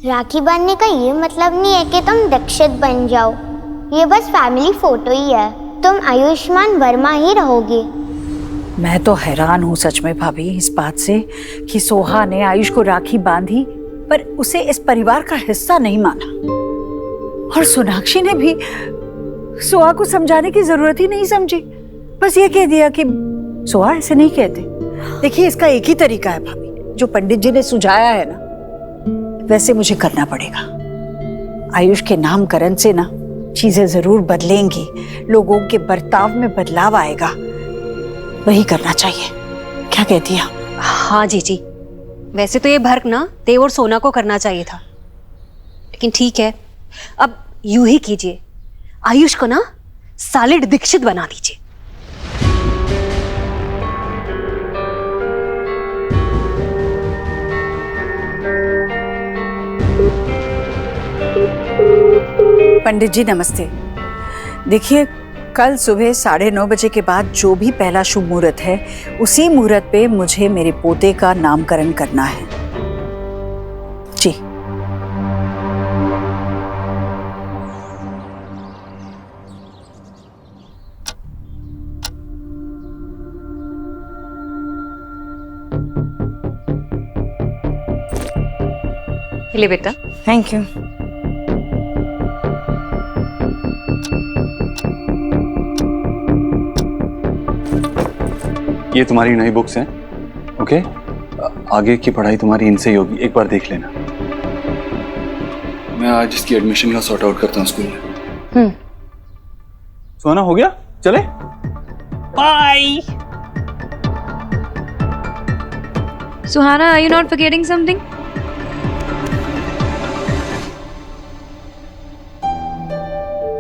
राखी बांधने का ये मतलब नहीं है कि तुम दीक्षित बन जाओ। ये बस फैमिली फोटो ही है। तुम आयुष्मान वर्मा ही रहोगे। मैं तो हैरान हूँ सच में भाभी इस बात से कि सोहा ने आयुष को राखी बांधी पर उसे इस परिवार का हिस्सा नहीं माना। और सोनाक्षी ने भी सोहा को समझाने की जरूरत ही नहीं समझी, बस ये कह दिया कि सोहा ऐसे नहीं कहते। देखिए इसका एक ही तरीका है भाभी, जो पंडित जी ने सुझाया है ना वैसे मुझे करना पड़ेगा। आयुष के नामकरण से ना चीजें जरूर बदलेंगी, लोगों के बर्ताव में बदलाव आएगा, वही करना चाहिए। क्या कहती है? हाँ जीजी, वैसे तो ये भर्क ना देव और सोना को करना चाहिए था, लेकिन ठीक है, अब यूं ही कीजिए, आयुष को ना सॉलिड दीक्षित बना दीजिए। पंडित जी नमस्ते। देखिए कल सुबह 9:30 बजे के बाद जो भी पहला शुभ मुहूर्त है उसी मुहूर्त पे मुझे मेरे पोते का नामकरण करना है जी। ले बेटा। Thank you. ये तुम्हारी नई बुक्स हैं, ओके? आगे की पढ़ाई तुम्हारी इनसे ही होगी, एक बार देख लेना। मैं आज इसकी एडमिशन का सॉर्ट आउट करता हूँ स्कूल में। सोना हो गया, चले? Bye. Suhana, are you not forgetting something?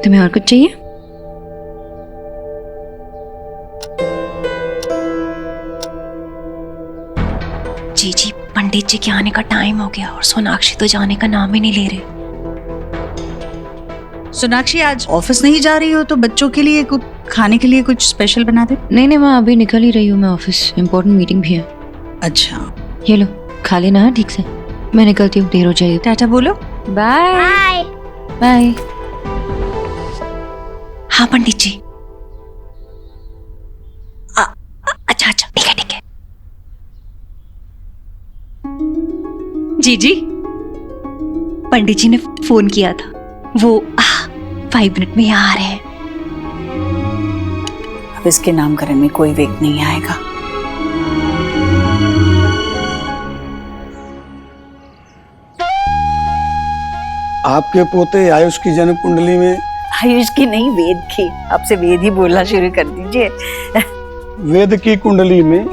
तुम्हें और कुछ चाहिए? जी पंडित जी के आने का टाइम हो गया और सोनाक्षी तो जाने का नाम ही नहीं ले रहे। सोनाक्षी आज ऑफिस नहीं जा रही हो तो बच्चों के लिए कुछ खाने के लिए कुछ स्पेशल बना दे। नहीं मैं अभी निकल ही रही हूँ, मैं ऑफिस, इम्पोर्टेंट मीटिंग भी है। अच्छा ये लो खा लेना है ठीक से, मैं निकलती हूँ, देर हो जाएगी। टाटा बोलो। Bye bye. हाँ पंडित जी। अच्छा ठीक है जी पंडित जी ने फोन किया था, वो 5 मिनट में आ रहे हैं। अब इसके नामकरण में कोई वेग नहीं आएगा। आपके पोते आयुष की जन्म कुंडली में आयुष की नहीं वेद की, आपसे वेद ही बोलना शुरू कर दीजिए। वेद की कुंडली में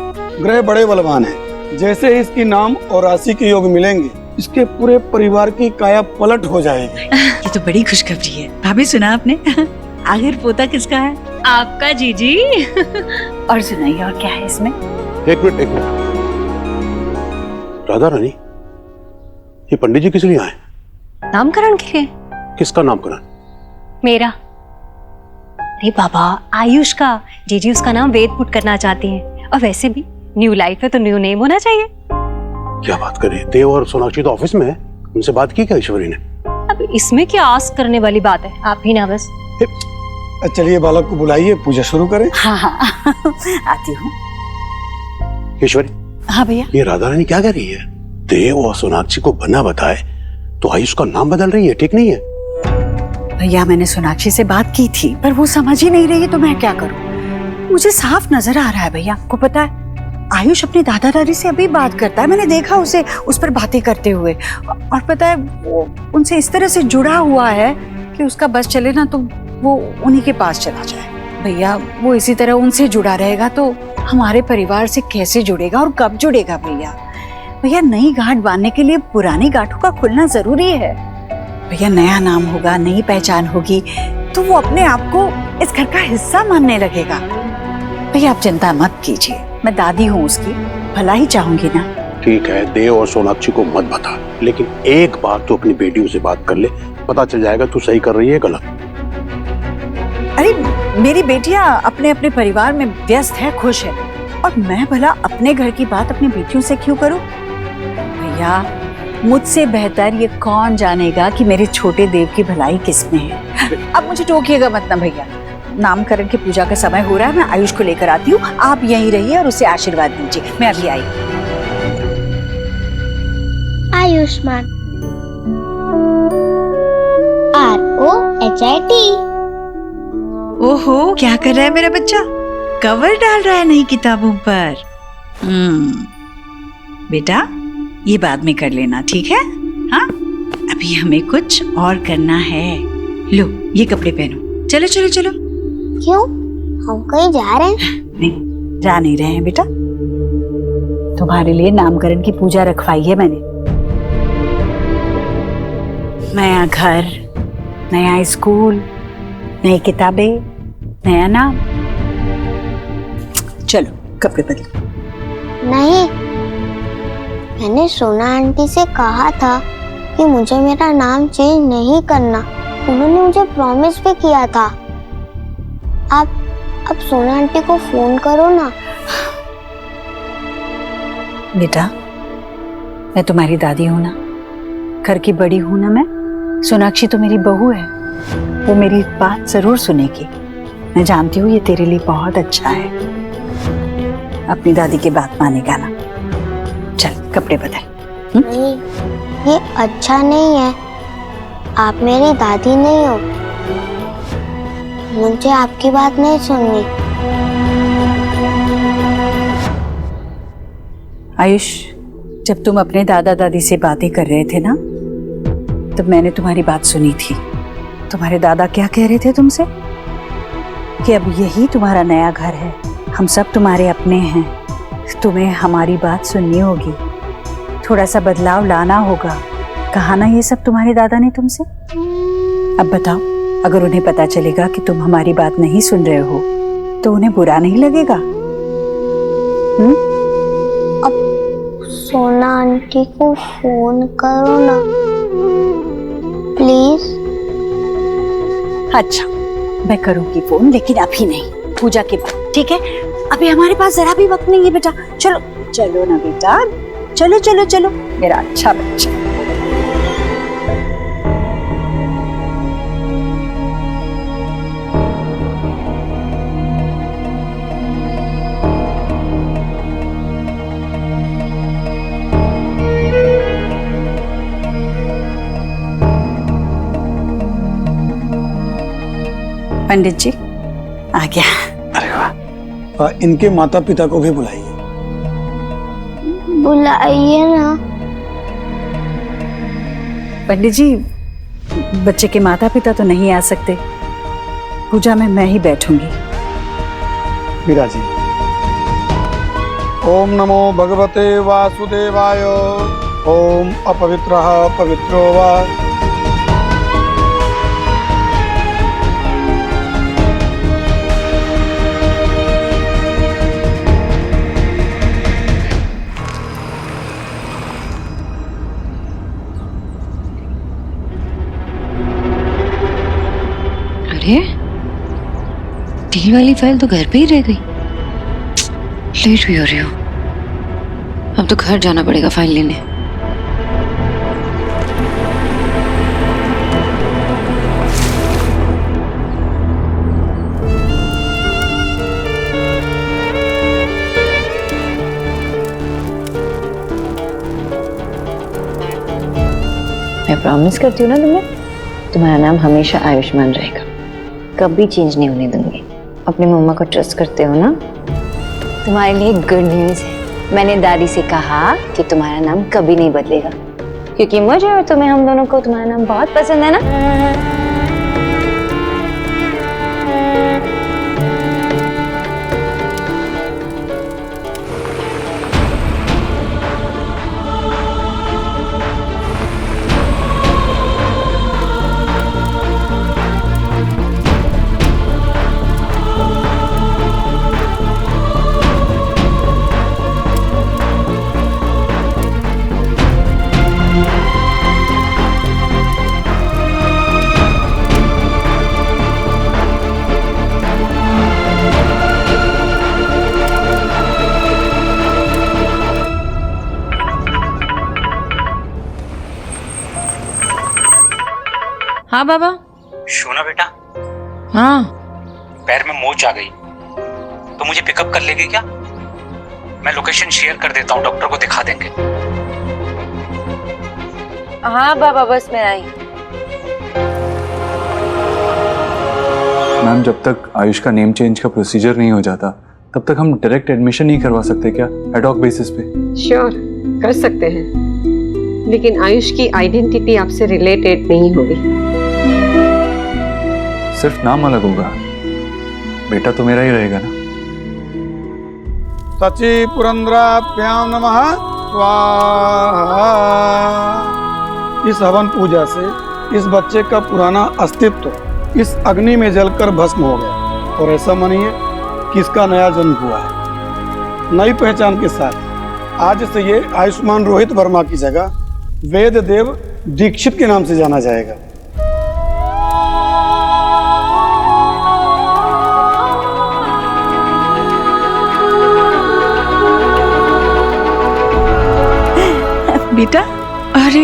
ग्रह बड़े बलवान हैं। जैसे इसकी नाम और राशि के योग मिलेंगे, इसके पूरे परिवार की काया पलट हो जाएगी। ये तो बड़ी खुशखबरी है। भाभी सुना आपने? आखिर पोता किसका है? आपका जीजी। और सुनाइए और क्या है इसमें? एक मिनट राधा रानी, ये पंडित जी किस लिए आए? नामकरण के लिए। किसका नामकरण? मेरा। अरे बाबा, आयुष का। जीजी उसका नाम वेद पुट करना चाहती हैं, और वैसे भी न्यू लाइफ है तो न्यू नेम होना चाहिए। क्या बात करें, देव और सोनाक्षी तो ऑफिस में है, उनसे बात की क्या ईश्वरी ने? अब इसमें क्या आस्क करने वाली बात है, आप ही ना बस। चलिए बालक को बुलाइए, पूजा शुरू करें। हाँ आती हूँ। ईश्वरी। हाँ भैया। ये राधा रानी क्या कह रही है? देव और सोनाक्षी को बना बताए तो आयुष का नाम बदल रही है, ठीक नहीं है? भैया मैंने सोनाक्षी से बात की थी पर वो समझ ही नहीं रही, तो मैं क्या करूं? मुझे साफ नजर आ रहा है भैया, आपको पता है आयुष अपने दादा दादी से अभी बात करता है, मैंने देखा उसे उस पर बातें करते हुए, और पता है वो उनसे इस तरह से जुड़ा हुआ है कि उसका बस चले ना तो वो उन्हीं के पास चला जाए। भैया वो इसी तरह उनसे जुड़ा रहेगा तो हमारे परिवार से कैसे जुड़ेगा और कब जुड़ेगा? भैया नई गांठ बांधने के लिए पुरानी गांठों का खुलना जरूरी है। भैया नया नाम होगा, नई पहचान होगी तो वो अपने आप को इस घर का हिस्सा मानने लगेगा। भैया आप चिंता मत कीजिए, मैं दादी हूँ उसकी, भला ही चाहूंगी ना। ठीक है, देव और सोनाक्षी को मत बता, लेकिन एक बार तो अपनी बेटियों से बात कर ले, पता चल जाएगा तू सही कर रही है गलत। अरे मेरी बेटियां अपने अपने परिवार में व्यस्त है, खुश है, और मैं भला अपने घर की बात अपनी बेटियों से क्यों करूं? भैया मुझसे बेहतर ये कौन जानेगा कि मेरे छोटे देव की भलाई किसमें है। अब मुझे टोकिएगा मत ना भैया, नामकरण की पूजा का समय हो रहा है, मैं आयुष को लेकर आती हूँ, आप यहीं रहिए और उसे आशीर्वाद दीजिए, मैं अभी आई। आयुष्मान, ROHIT। ओहो, क्या कर रहा है मेरा बच्चा? कवर डाल रहा है नई किताबों पर। बेटा ये बाद में कर लेना, ठीक है? हाँ, अभी हमें कुछ और करना है। लो ये कपड़े पहनो, चलो चलो चलो। क्यों, हम कहीं जा रहे हैं? नहीं, जा नहीं रहे हैं बेटा, तुम्हारे लिए नामकरण की पूजा रखवाई है मैंने। नया घर, नया स्कूल, नई किताबें, नया नाम। चलो कपड़े बदलो। नहीं, मैंने सोना आंटी से कहा था कि मुझे मेरा नाम चेंज नहीं करना, उन्होंने मुझे प्रॉमिस भी किया था। आप सोना आंटी को फोन करो ना। बेटा मैं तुम्हारी दादी हूं ना, घर की बड़ी हूं ना मैं। सोनाक्षी तो मेरी बहू है, वो मेरी बात जरूर सुनेगी। मैं जानती हूँ ये तेरे लिए बहुत अच्छा है, अपनी दादी की बात मानेगा ना। चल कपड़े बदल। नहीं, ये अच्छा नहीं है, आप मेरी दादी नहीं हो, मुझे आपकी बात नहीं सुननी। आयुष, जब तुम अपने दादा दादी से बातें कर रहे थे ना, तब मैंने तुम्हारी बात सुनी थी। तुम्हारे दादा क्या कह रहे थे तुमसे? कि अब यही तुम्हारा नया घर है, हम सब तुम्हारे अपने हैं, तुम्हें हमारी बात सुननी होगी, थोड़ा सा बदलाव लाना होगा। कहा ना ये सब तुम्हारे दादा ने तुमसे? अब बताओ, अगर उन्हें पता चलेगा कि तुम हमारी बात नहीं सुन रहे हो तो उन्हें बुरा नहीं लगेगा? अब सोना आंटी को फोन करो ना प्लीज। अच्छा मैं करूंगी फोन, लेकिन अभी नहीं, पूजा के बाद, ठीक है? अभी हमारे पास जरा भी वक्त नहीं है बेटा। चलो चलो ना बेटा, चलो चलो चलो मेरा अच्छा बच्चा। पंडित जी आ गया। अरे वाह, इनके माता पिता को भी बुलाइए। बुलाइए ना। पंडित जी, बच्चे के माता पिता तो नहीं आ सकते, पूजा में मैं ही बैठूंगी। विराजी। ओम नमो भगवते वासुदेवाय। ओम अपवित्रः पवित्रो वा। अरे डील वाली फाइल तो घर पे ही रह गई, लेट भी हो रही हो। अब तो घर जाना पड़ेगा फाइल लेने। मैं प्रॉमिस करती हूँ ना तुम्हें, तुम्हारा नाम हमेशा आयुष्मान रहेगा, कभी चेंज नहीं होने दूंगी। अपनी मम्मा को ट्रस्ट करते हो ना? तुम्हारे लिए गुड न्यूज़ है, मैंने दादी से कहा कि तुम्हारा नाम कभी नहीं बदलेगा, क्योंकि मुझे और तुम्हें, हम दोनों को तुम्हारा नाम बहुत पसंद है ना। हाँ बाबा। सोना बेटा, हाँ पैर में मोच आ गई तो मुझे पिकअप कर लेगी क्या? मैं लोकेशन शेयर कर देता हूँ, डॉक्टर को दिखा देंगे। हाँ बाबा, बस मैं आई। मैम, जब तक आयुष का नेम चेंज का प्रोसीजर नहीं हो जाता तब तक हम डायरेक्ट एडमिशन नहीं करवा सकते क्या, एडॉक बेसिस पे? श्योर, कर सकते हैं, लेकिन आयुष की आइडेंटिटी आपसे रिलेटेड नहीं होगी। सिर्फ नाम अलग होगा, बेटा तो मेरा ही रहेगा ना। सची पुरंद्राभ्याम नमः स्वाहा। इस हवन पूजा से इस बच्चे का पुराना अस्तित्व इस अग्नि में जलकर भस्म हो गया और ऐसा मानिए कि इसका नया जन्म हुआ है, नई पहचान के साथ। आज से ये आयुष्मान रोहित वर्मा की जगह वेद देव दीक्षित के नाम से जाना जाएगा। बेटा, अरे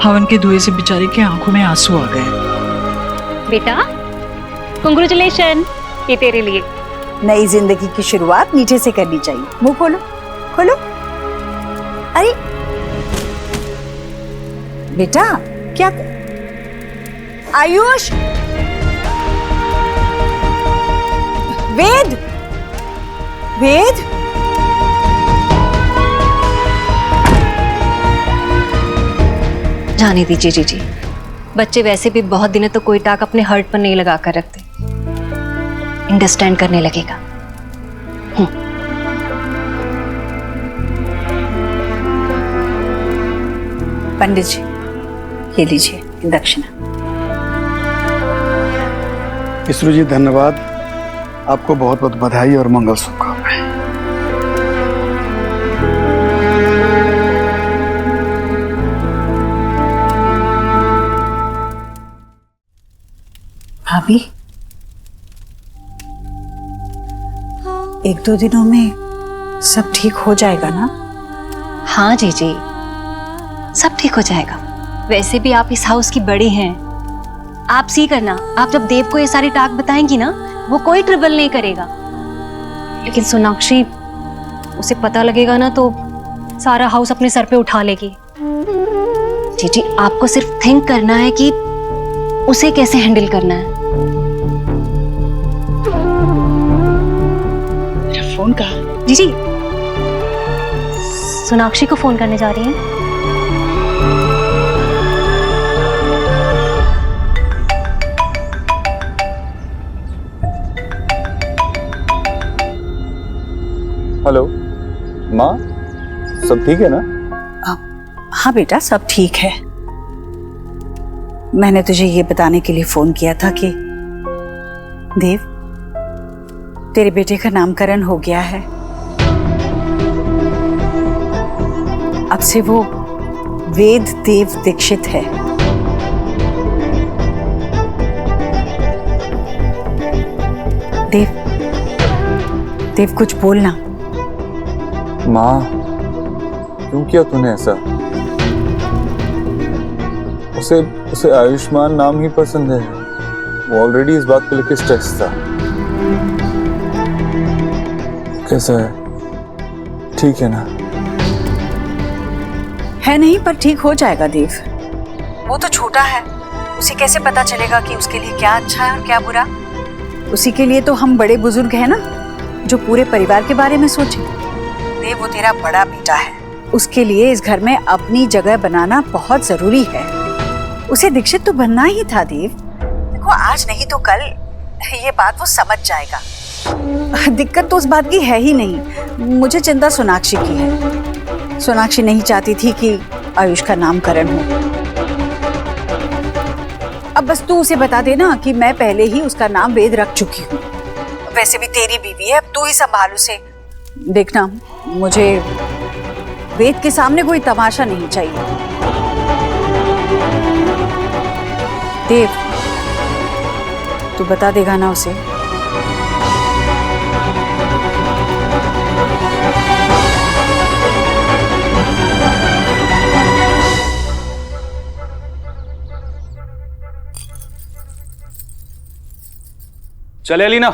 हवन के धुएं से बेचारी के आंखों में आंसू आ गए। बेटा कांग्रेचुलेशन, ये तेरे लिए। नई जिंदगी की शुरुआत नीचे से करनी चाहिए। मुंह खोलो, खोलो। अरे बेटा, क्या आयुष, वेद, वेद, जाने दीजिए जीजी, बच्चे वैसे भी बहुत दिनों तो कोई टाक अपने हर्ट पर नहीं लगा कर रखते, अंडरस्टैंड करने लगेगा। पंडित जी, ये लीजिए दक्षिणा। ईश्वर जी धन्यवाद, आपको बहुत बहुत बधाई और मंगल शुभकामनाएं। भाभी, एक दो दिनों में सब ठीक हो जाएगा ना? हाँ जीजी, सब ठीक हो जाएगा। वैसे भी आप इस हाउस की बड़ी हैं, आप सी करना। आप जब देव को ये सारी टाक बताएंगी ना, वो कोई ट्रबल नहीं करेगा। लेकिन सोनाक्षी, उसे पता लगेगा ना तो सारा हाउस अपने सर पे उठा लेगी। जीजी, आपको सिर्फ थिंक करना है कि उसे कैसे हैंडल करना है। मेरा फोन कहाँ? जीजी, सोनाक्षी को फोन करने जा रही हैं। हेलो माँ, सब ठीक है ना? हाँ बेटा, सब ठीक है। मैंने तुझे ये बताने के लिए फोन किया था कि देव, तेरे बेटे का नामकरण हो गया है। अब से वो वेद देव दीक्षित है। देव, देव कुछ बोलना। माँ, क्यों किया तूने ऐसा? उसे उसे आयुष्मान नाम ही पसंद है। वो ऑलरेडी इस बात को लेकर स्ट्रेस था। कैसा है? ठीक है ना? है नहीं, पर ठीक हो जाएगा देव। वो तो छोटा है, उसे कैसे पता चलेगा कि उसके लिए क्या अच्छा है और क्या बुरा। उसी के लिए तो हम बड़े बुजुर्ग हैं ना, जो पूरे परिवार के बारे में सोचे। देव, वो तेरा बड़ा बेटा है, उसके लिए इस घर में अपनी जगह बनाना बहुत जरूरी है। उसे दीक्षित तो बनना ही था देव। देखो, आज नहीं तो कल ये बात वो समझ जाएगा। दिक्कत तो उस बात की है ही नहीं, मुझे चिंता सोनाक्षी की है। सोनाक्षी नहीं चाहती थी कि आयुष का नामकरण हो। अब बस तू उसे बता देना कि मैं पहले ही उसका नाम वेद रख चुकी हूँ। वैसे भी तेरी बीवी है, अब तू ही संभाल उसे। देखना, मुझे वेद के सामने कोई तमाशा नहीं चाहिए। देव, तू बता देगा ना उसे? चले अलीना।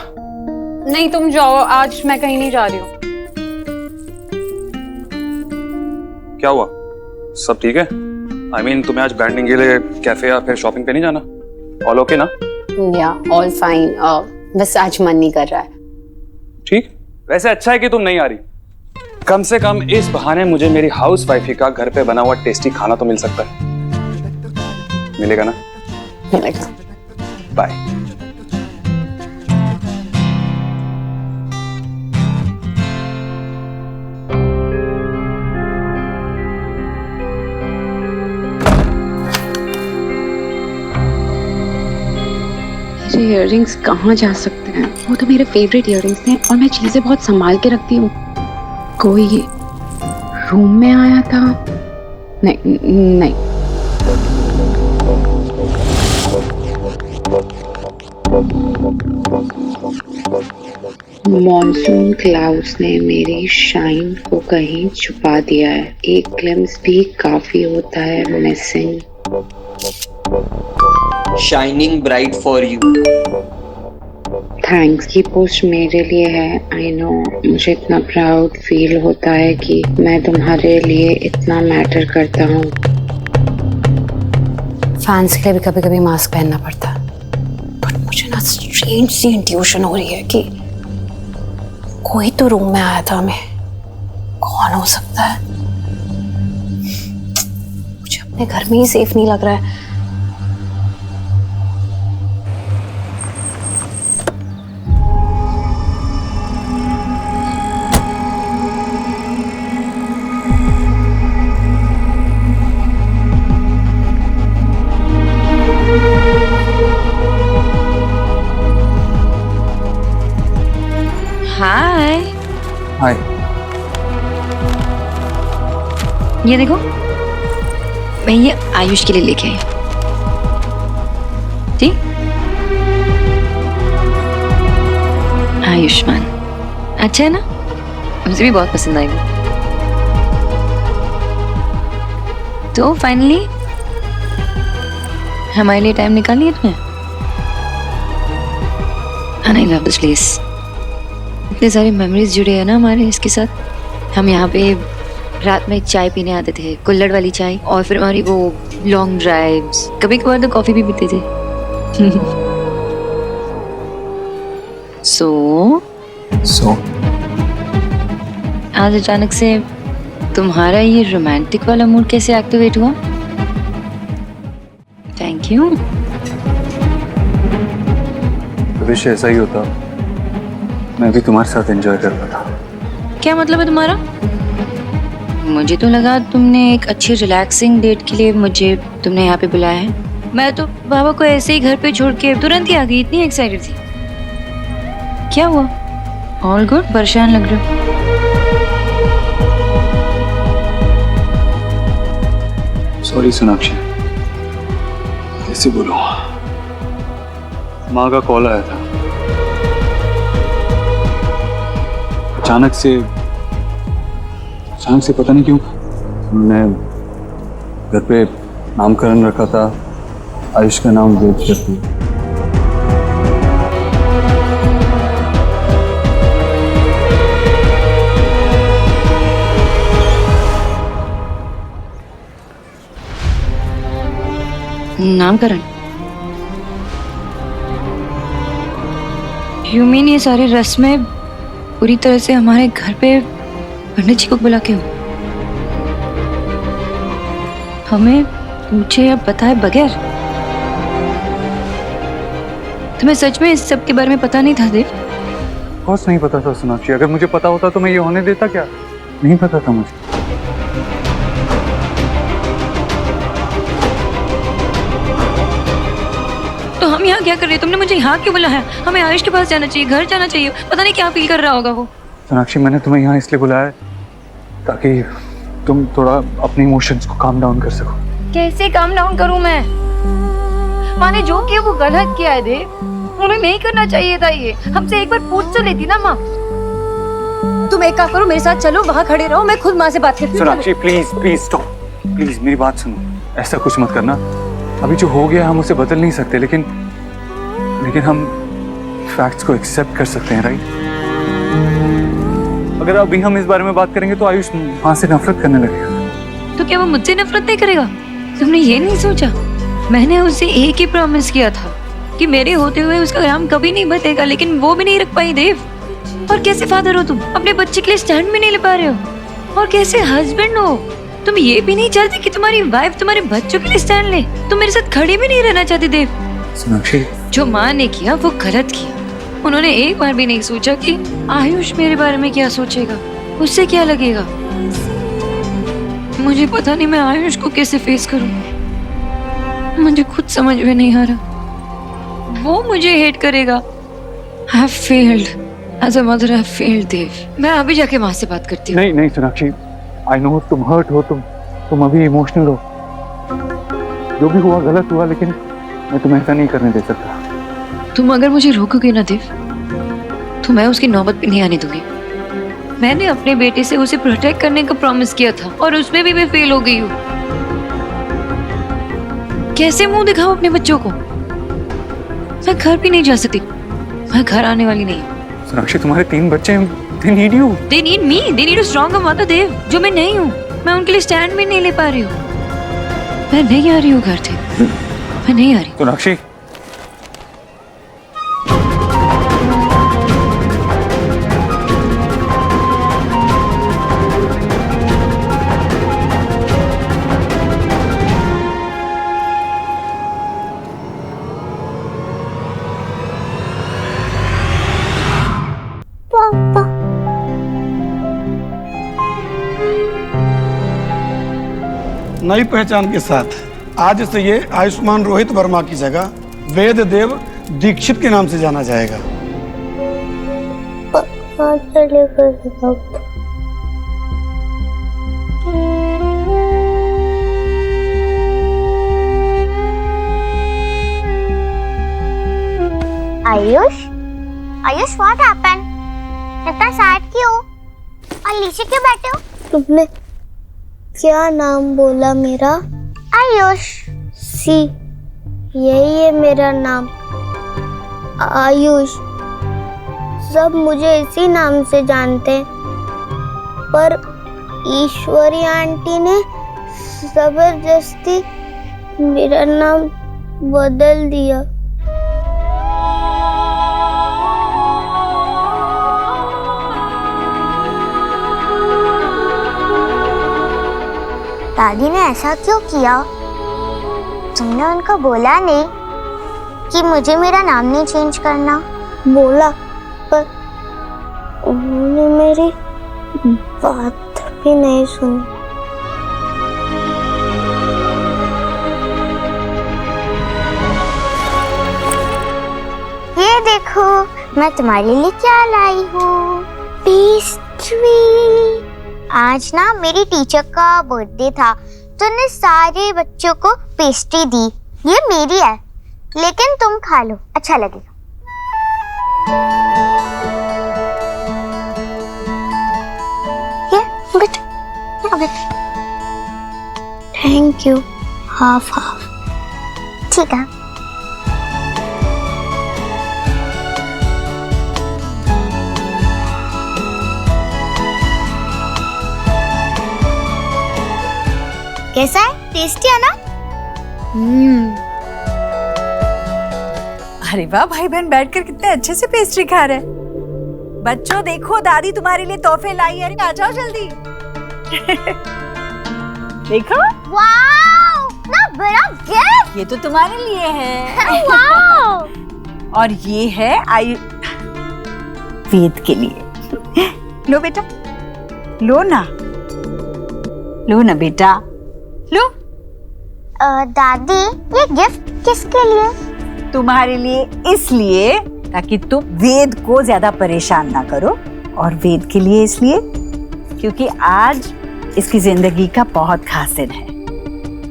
नहीं तुम जाओ, आज मैं कहीं नहीं जा रही हूँ। क्या हुआ, सब ठीक है? I mean, तुम्हें आज बैंडिंग के लिए कैफे या फिर शॉपिंग पे नहीं जाना? ऑल ओके ना? या ऑल फाइन, बस आज मन नहीं कर रहा है। ठीक, वैसे अच्छा है कि तुम नहीं आ रही। कम से कम इस बहाने मुझे मेरी हाउस वाइफी का घर पे बना हुआ टेस्टी खाना तो मिल सकता है। मिलेगा ना? मिलेगा। बाय। मेरे इयररिंग्स कहाँ जा सकते हैं? वो तो मेरे फेवरेट इयररिंग्स हैं और मैं चीजें बहुत संभाल के रखती हूँ। कोई रूम में आया था? नहीं नहीं। मॉनसून क्लाउड्स ने मेरी शाइन को कहीं छुपा दिया है। एक ग्लिम्स भी काफी होता है missing. Shining bright for you. Thanks की पोस्ट मेरे लिए है। आई नो, मुझे इतना प्राउड फील होता है कि मैं तुम्हारे लिए इतना मैटर करता हूँ। फैंस के लिए भी कभी कभी मास्क पहनना पड़ता है। बट मुझे ना स्ट्रेंज सी इंट्यूशन हो रही है कि कोई तो रूम में आया था हमें। कौन हो सकता है? मुझे अपने घर में ही सेफ नहीं लग रहा है। हाय। हाय। ये देखो, मैं ये आयुष के लिए लेके आई। ठीक, आयुष्मान अच्छा है ना? मुझे भी बहुत पसंद आएगा। तो फाइनली हमारे लिए टाइम निकाल लिया तुमने। And I love this place. इतने सारे मेमोरीज जुड़े हैं ना हमारे इसके साथ। हम यहाँ पे रात में चाय पीने आते थे, कुल्हड़ वाली चाय, और फिर हमारी वो लॉन्ग ड्राइव्स, कभी कभार तो कॉफी भी पीते थे। सो आज अचानक से तुम्हारा ये रोमांटिक वाला मूड कैसे एक्टिवेट हुआ? Thank you. विश ऐसा ही होता, मैं भी तुम्हारे साथ एंजॉय कर रहा था। क्या मतलब है तुम्हारा? मुझे तो लगा तुमने एक अच्छी रिलैक्सिंग डेट के लिए मुझे तुमने यहाँ पे बुलाया है। मैं तो बाबा को ऐसे ही घर पे छोड़ के तुरंत ही आ गई, इतनी एक्साइटेड थी। क्या हुआ? All good? परेशान लग रहे हो। सॉरी सोनाक्षी, कैसे बोलूं, माँ का कॉल आया था। अचानक से पता नहीं क्यों मैं घर पे नामकरण रखा था, आयुष का नाम वेद करती। नामकरण? यू मीन ये सारी रस्में पूरी तरह से हमारे घर पे पंडित जी को बुला के हो? हमें पूछे या बताए बगैर? तुम्हें सच में इस सब के बारे में पता नहीं था देव? कुछ नहीं पता था सोनाक्षी, अगर मुझे पता होता तो मैं ये होने देता क्या? नहीं पता था मुझे। तो हम यहाँ क्या कर रहे हैं? तुमने मुझे यहाँ क्यों बुलाया? हमें आयुष के पास जाना चाहिए, घर जाना चाहिए। पता नहीं क्या फील कर रहा होगा वो। सोनाक्षी, मैंने तुम्हें यहाँ इसलिए बुलाया है ताकि तुम थोड़ा अपने इमोशंस को काम डाउन कर सको। कैसे काम डाउन करूं मैं? माँ ने जो किया वो गलत किया है देव। उन्हें नहीं करना चाहिए था ये। हमसे एक बार पूछ तो लेती ना माँ। तुम एक काम करो, मेरे साथ चलो, वहाँ खड़े रहो, मैं खुद माँ से बात करती हूँ। सोनाक्षी प्लीज स्टॉप, प्लीज मेरी बात सुनो। ऐसा कुछ मत करना। अभी जो हो गया हम उसे बदल नहीं सकते, लेकिन हम फैक्ट्स को एक्सेप्ट कर सकते हैं, राइट? अगर अभी हम इस बारे में बात करेंगे तो आयुष वहां से नफरत करने लगेगा। तो क्या वो मुझसे नफरत नहीं करेगा? तुमने ये नहीं सोचा? मैंने उसे एक ही प्रॉमिस किया था कि मेरे होते हुए उसका नाम कभी नहीं बतेगा, लेकिन वो भी नहीं रख पाई देव। और कैसे फादर हो तुम? अपने बच्चे के लिए स्टैंड भी नहीं ले पा रहे हो। और कैसे हस्बैंड हो? तुम ये भी नहीं चाहते कि तुम्हारी वाइफ तुम्हारे बच्चों के लिए स्टैंड ले? तुम मेरे साथ खड़ी भी नहीं रहना चाहती देव। सोनाक्षी, जो माँ ने किया वो गलत किया। उन्होंने एक बार भी नहीं सोचा कि आयुष मेरे बारे में क्या सोचेगा, उससे क्या लगेगा। मुझे पता नहीं मैं आयुष को कैसे फेस करूं। मुझे खुद समझ में नहीं आ रहा। वो मुझे हेट करेगा। I have failed. As a mother, I have failed, देव। मैं अभी जाके माँ से बात करती हूँ। नहीं नहीं सोनाक्षी, आई नो तुम हर्ट हो, तुम अभी इमोशनल हो। जो भी हुआ गलत हुआ, लेकिन मैं तुम्हें ऐसा नहीं करने दे सकता। तुम अगर मुझे रोकोगे ना देव, तो मैं उसकी नौबत भी नहीं आने दूंगी। मैंने अपने बेटे से उसे प्रोटेक्ट करने का प्रॉमिस किया था और उसमें भी मैं फेल हो गई हूँ। कैसे मुंह दिखाऊं अपने बच्चों को? मैं घर भी नहीं जा सकती। मैं घर आने वाली नहीं हूँ। सोनाक्षी, तुम्हारे 3 बच्चे हैं, they need you. They need me. They need a stronger mother, देव, जो मैं नहीं हूँ। मैं उनके लिए स्टैंड भी नहीं ले पा रही हूँ। मैं नहीं आ रही हूँ घर से। मैं नहीं आ रही। सोनाक्षी, पापा नई पहचान के साथ आज से ये आयुष्मान रोहित वर्मा की जगह वेद देव दीक्षित के नाम से जाना जाएगा। Ayush, Ayush what happened? इतना सैड क्यों? और नीचे क्यों बैठे हो? तुमने क्या नाम बोला मेरा? आयुष। सी, यही है मेरा नाम, आयुष। सब मुझे इसी नाम से जानते हैं, पर ईश्वरी आंटी ने जबरदस्ती मेरा नाम बदल दिया। दादी ने ऐसा क्यों किया? तुमने उनको बोला नहीं कि मुझे मेरा नाम नहीं चेंज करना? बोला, पर उन्होंने मेरी बात भी नहीं सुनी। ये देखो, मैं तुम्हारे लिए क्या लाई हूँ, पेस्ट्री। आज ना मेरी टीचर का बर्थडे था, तो ने सारे बच्चों को पेस्ट्री दी। ये मेरी है, लेकिन तुम खा लो, अच्छा लगेगा। ये थैंक यू। हाफ हाफ, ठीक है। कैसा है? टेस्टी है ना? अरे वाह, भाई बहन बैठकर कितने अच्छे से पेस्ट्री खा रहे हैं। बच्चों देखो, दादी तुम्हारे लिए तोहफे लाई है, आ जाओ जल्दी। देखो, वाओ, ना बड़ा गिफ्ट। ये तो तुम्हारे लिए है। वाओ। और ये है वेद के लिए। लो बेटा, लो ना बेटा, लो। दादी, ये गिफ्ट किसके लिए? तुम्हारे लिए, इसलिए ताकि तुम वेद को ज्यादा परेशान ना करो, और वेद के लिए इसलिए क्योंकि आज इसकी जिंदगी का बहुत खास दिन है,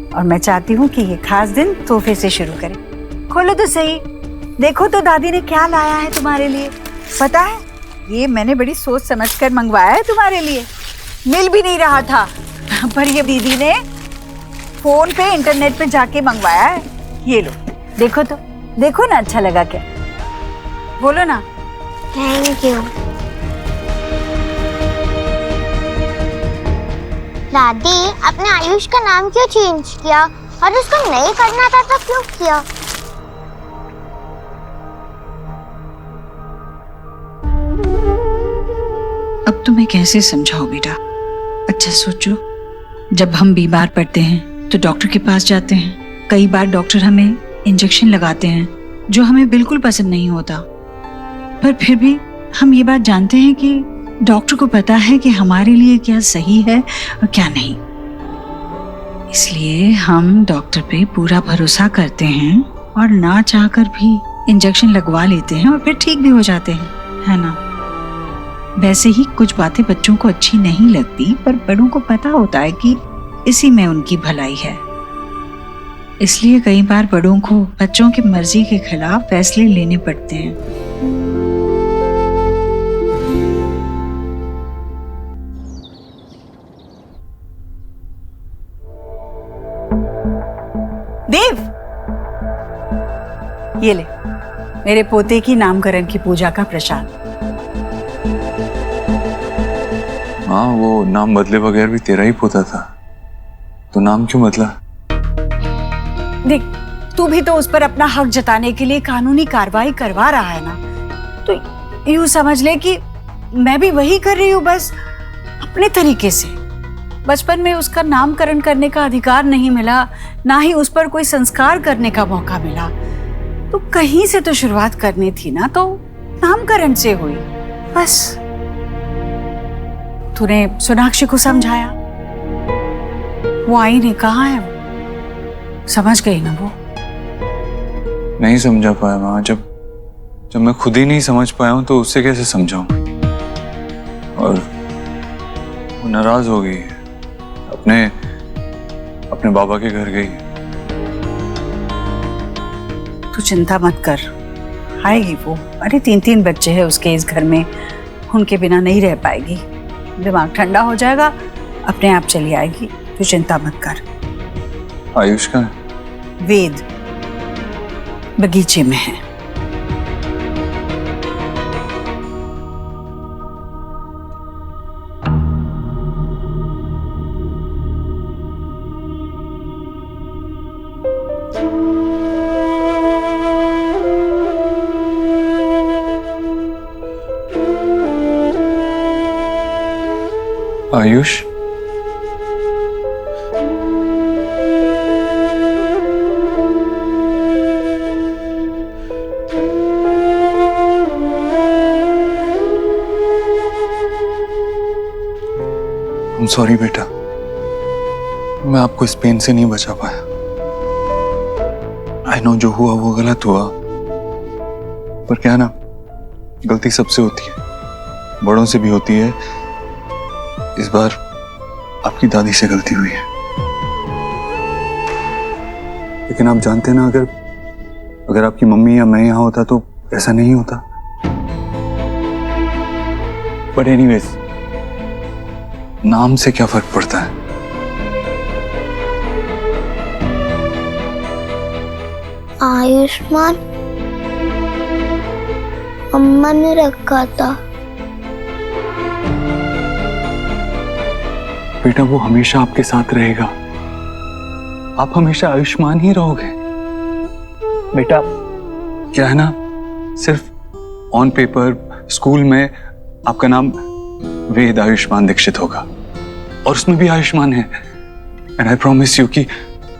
और मैं चाहती हूँ कि ये खास दिन तोहफे से शुरू करें। खोलो तो सही, देखो तो दादी ने क्या लाया है तुम्हारे लिए। पता है, ये मैंने बड़ी सोच समझकर मंगवाया है तुम्हारे लिए। मिल भी नहीं रहा था, पर ये दीदी ने फोन पे इंटरनेट पे जाके मंगवाया है। ये लो, देखो तो, देखो ना, अच्छा लगा क्या? बोलो ना। Thank you. दादी, आपने आयुष का नाम क्यों चेंज किया? और उसको नहीं करना था तो क्यों किया? अब तुम्हें कैसे समझाओ बेटा? अच्छा सोचो, जब हम बीमार पड़ते हैं तो डॉक्टर के पास जाते हैं। कई बार डॉक्टर हमें इंजेक्शन लगाते हैं जो हमें बिल्कुल पसंद नहीं होता, पर फिर भी हम ये बात जानते हैं कि डॉक्टर को पता है कि हमारे लिए क्या सही है और क्या नहीं। इसलिए हम डॉक्टर पे पूरा भरोसा करते हैं और ना चाहकर भी इंजेक्शन लगवा लेते हैं और फिर ठीक भी हो जाते हैं, है ना? वैसे ही कुछ बातें बच्चों को अच्छी नहीं लगती, पर बड़ों को पता होता है कि इसी में उनकी भलाई है। इसलिए कई बार बड़ों को बच्चों की मर्जी के खिलाफ फैसले लेने पड़ते हैं। देव, ये ले मेरे पोते की नामकरण की पूजा का प्रसाद। हाँ, वो नाम बदले बगैर भी तेरा ही पोता था, तो नाम क्यों बदला? देख, तू भी तो उस पर अपना हक जताने के लिए कानूनी कार्रवाई करवा रहा है ना, तो यूं समझ ले कि मैं भी वही कर रही हूँ, बस अपने तरीके से। बचपन में उसका नामकरण करने का अधिकार नहीं मिला, ना ही उस पर कोई संस्कार करने का मौका मिला, तो कहीं से तो शुरुआत करनी थी ना, तो नामकरण से हुई बस। तूने सोनाक्षी को समझाया, वो आई नहीं, कहाँ है वो? समझ गई ना वो? नहीं समझा पाया माँ। जब मैं खुद ही नहीं समझ पाया हूँ तो उससे कैसे समझाऊं? और वो नाराज हो गई, अपने बाबा के घर गई। तू चिंता मत कर, आएगी वो। अरे 3 बच्चे हैं उसके इस घर में, उनके बिना नहीं रह पाएगी। दिमाग ठंडा हो जाएगा, अपने आप चली आएगी, तू चिंता मत कर। आयुष का वेद बगीचे में है। आयुष, I'm sorry बेटा, मैं आपको इस पेन से नहीं बचा पाया। I know जो हुआ वो गलत हुआ, पर क्या ना, गलती सबसे होती है, बड़ों से भी होती है। इस बार आपकी दादी से गलती हुई है, लेकिन आप जानते हैं ना, अगर आपकी मम्मी या मैं यहाँ होता तो ऐसा नहीं होता। बट एनीवेज, नाम से क्या फर्क पड़ता है? आयुष्मान अम्मा ने रखा था। बेटा, वो हमेशा आपके साथ रहेगा, आप हमेशा आयुष्मान ही रहोगे। बेटा, क्या है ना, सिर्फ ऑन पेपर स्कूल में आपका नाम वेद आयुष्मान दीक्षित होगा, और उसमें भी आयुष्मान है। एंड आई प्रॉमिस यू कि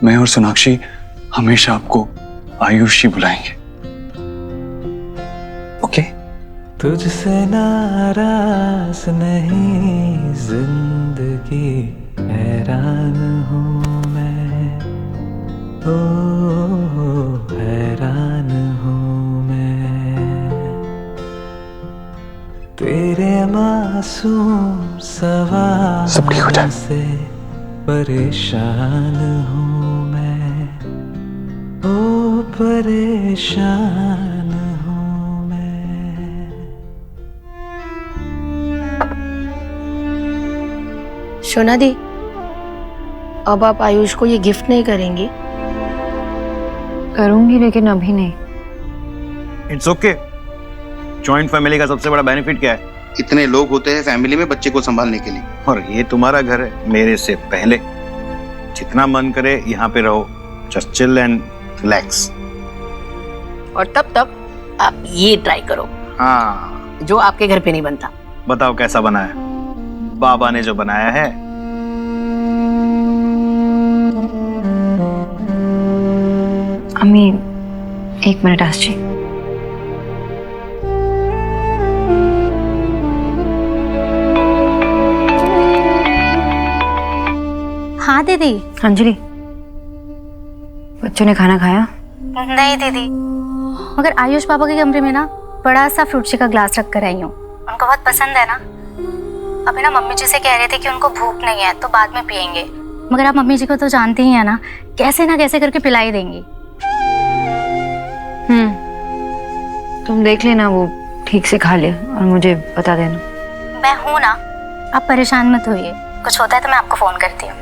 मैं और सोनाक्षी हमेशा आपको आयुष ही बुलाएंगे, ओके? तुझसे नाराज नहीं जिंदगी, हैरान हूँ मैं, ओ हैरान हूँ मैं, तेरे मासूम सवाल से परेशान हूँ मैं, ओ परेशान हूँ मैं। शोना दी, अब आप आयुष को ये गिफ्ट नहीं करेंगी? करूंगी, लेकिन अभी नहीं। इट्स ओके, जॉइंट फैमिली का सबसे बड़ा बेनिफिट क्या है? इतने लोग होते हैं फैमिली में बच्चे को संभालने के लिए। और ये तुम्हारा घर है मेरे से पहले। जितना मन करे यहाँ पे रहो, जस्ट चिल एंड रिलैक्स। और तब तक आप ये ट्राई करो। हाँ, जो आपके घर पे नहीं बनता। बताओ कैसा बना है? बाबा ने जो बनाया है। अम्मी, एक मिनट आस जी। हाँ दीदी। अंजलि, बच्चों ने खाना खाया? नहीं दीदी, मगर आयुष पापा के कमरे में ना बड़ा सा फ्रूट शी का ग्लास रख कर आई हूँ। उनको बहुत पसंद है ना। अभी ना मम्मी जी से कह रहे थे कि उनको भूख नहीं है तो बाद में पियेंगे, मगर आप मम्मी जी को तो जानते ही हैं ना, कैसे ना कैसे करके पिला ही देंगी। तुम देख लेना, वो ठीक से खा ले और मुझे बता देना। मैं हूँ ना, आप परेशान मत होइए। कुछ होता है तो मैं आपको फोन करती हूँ।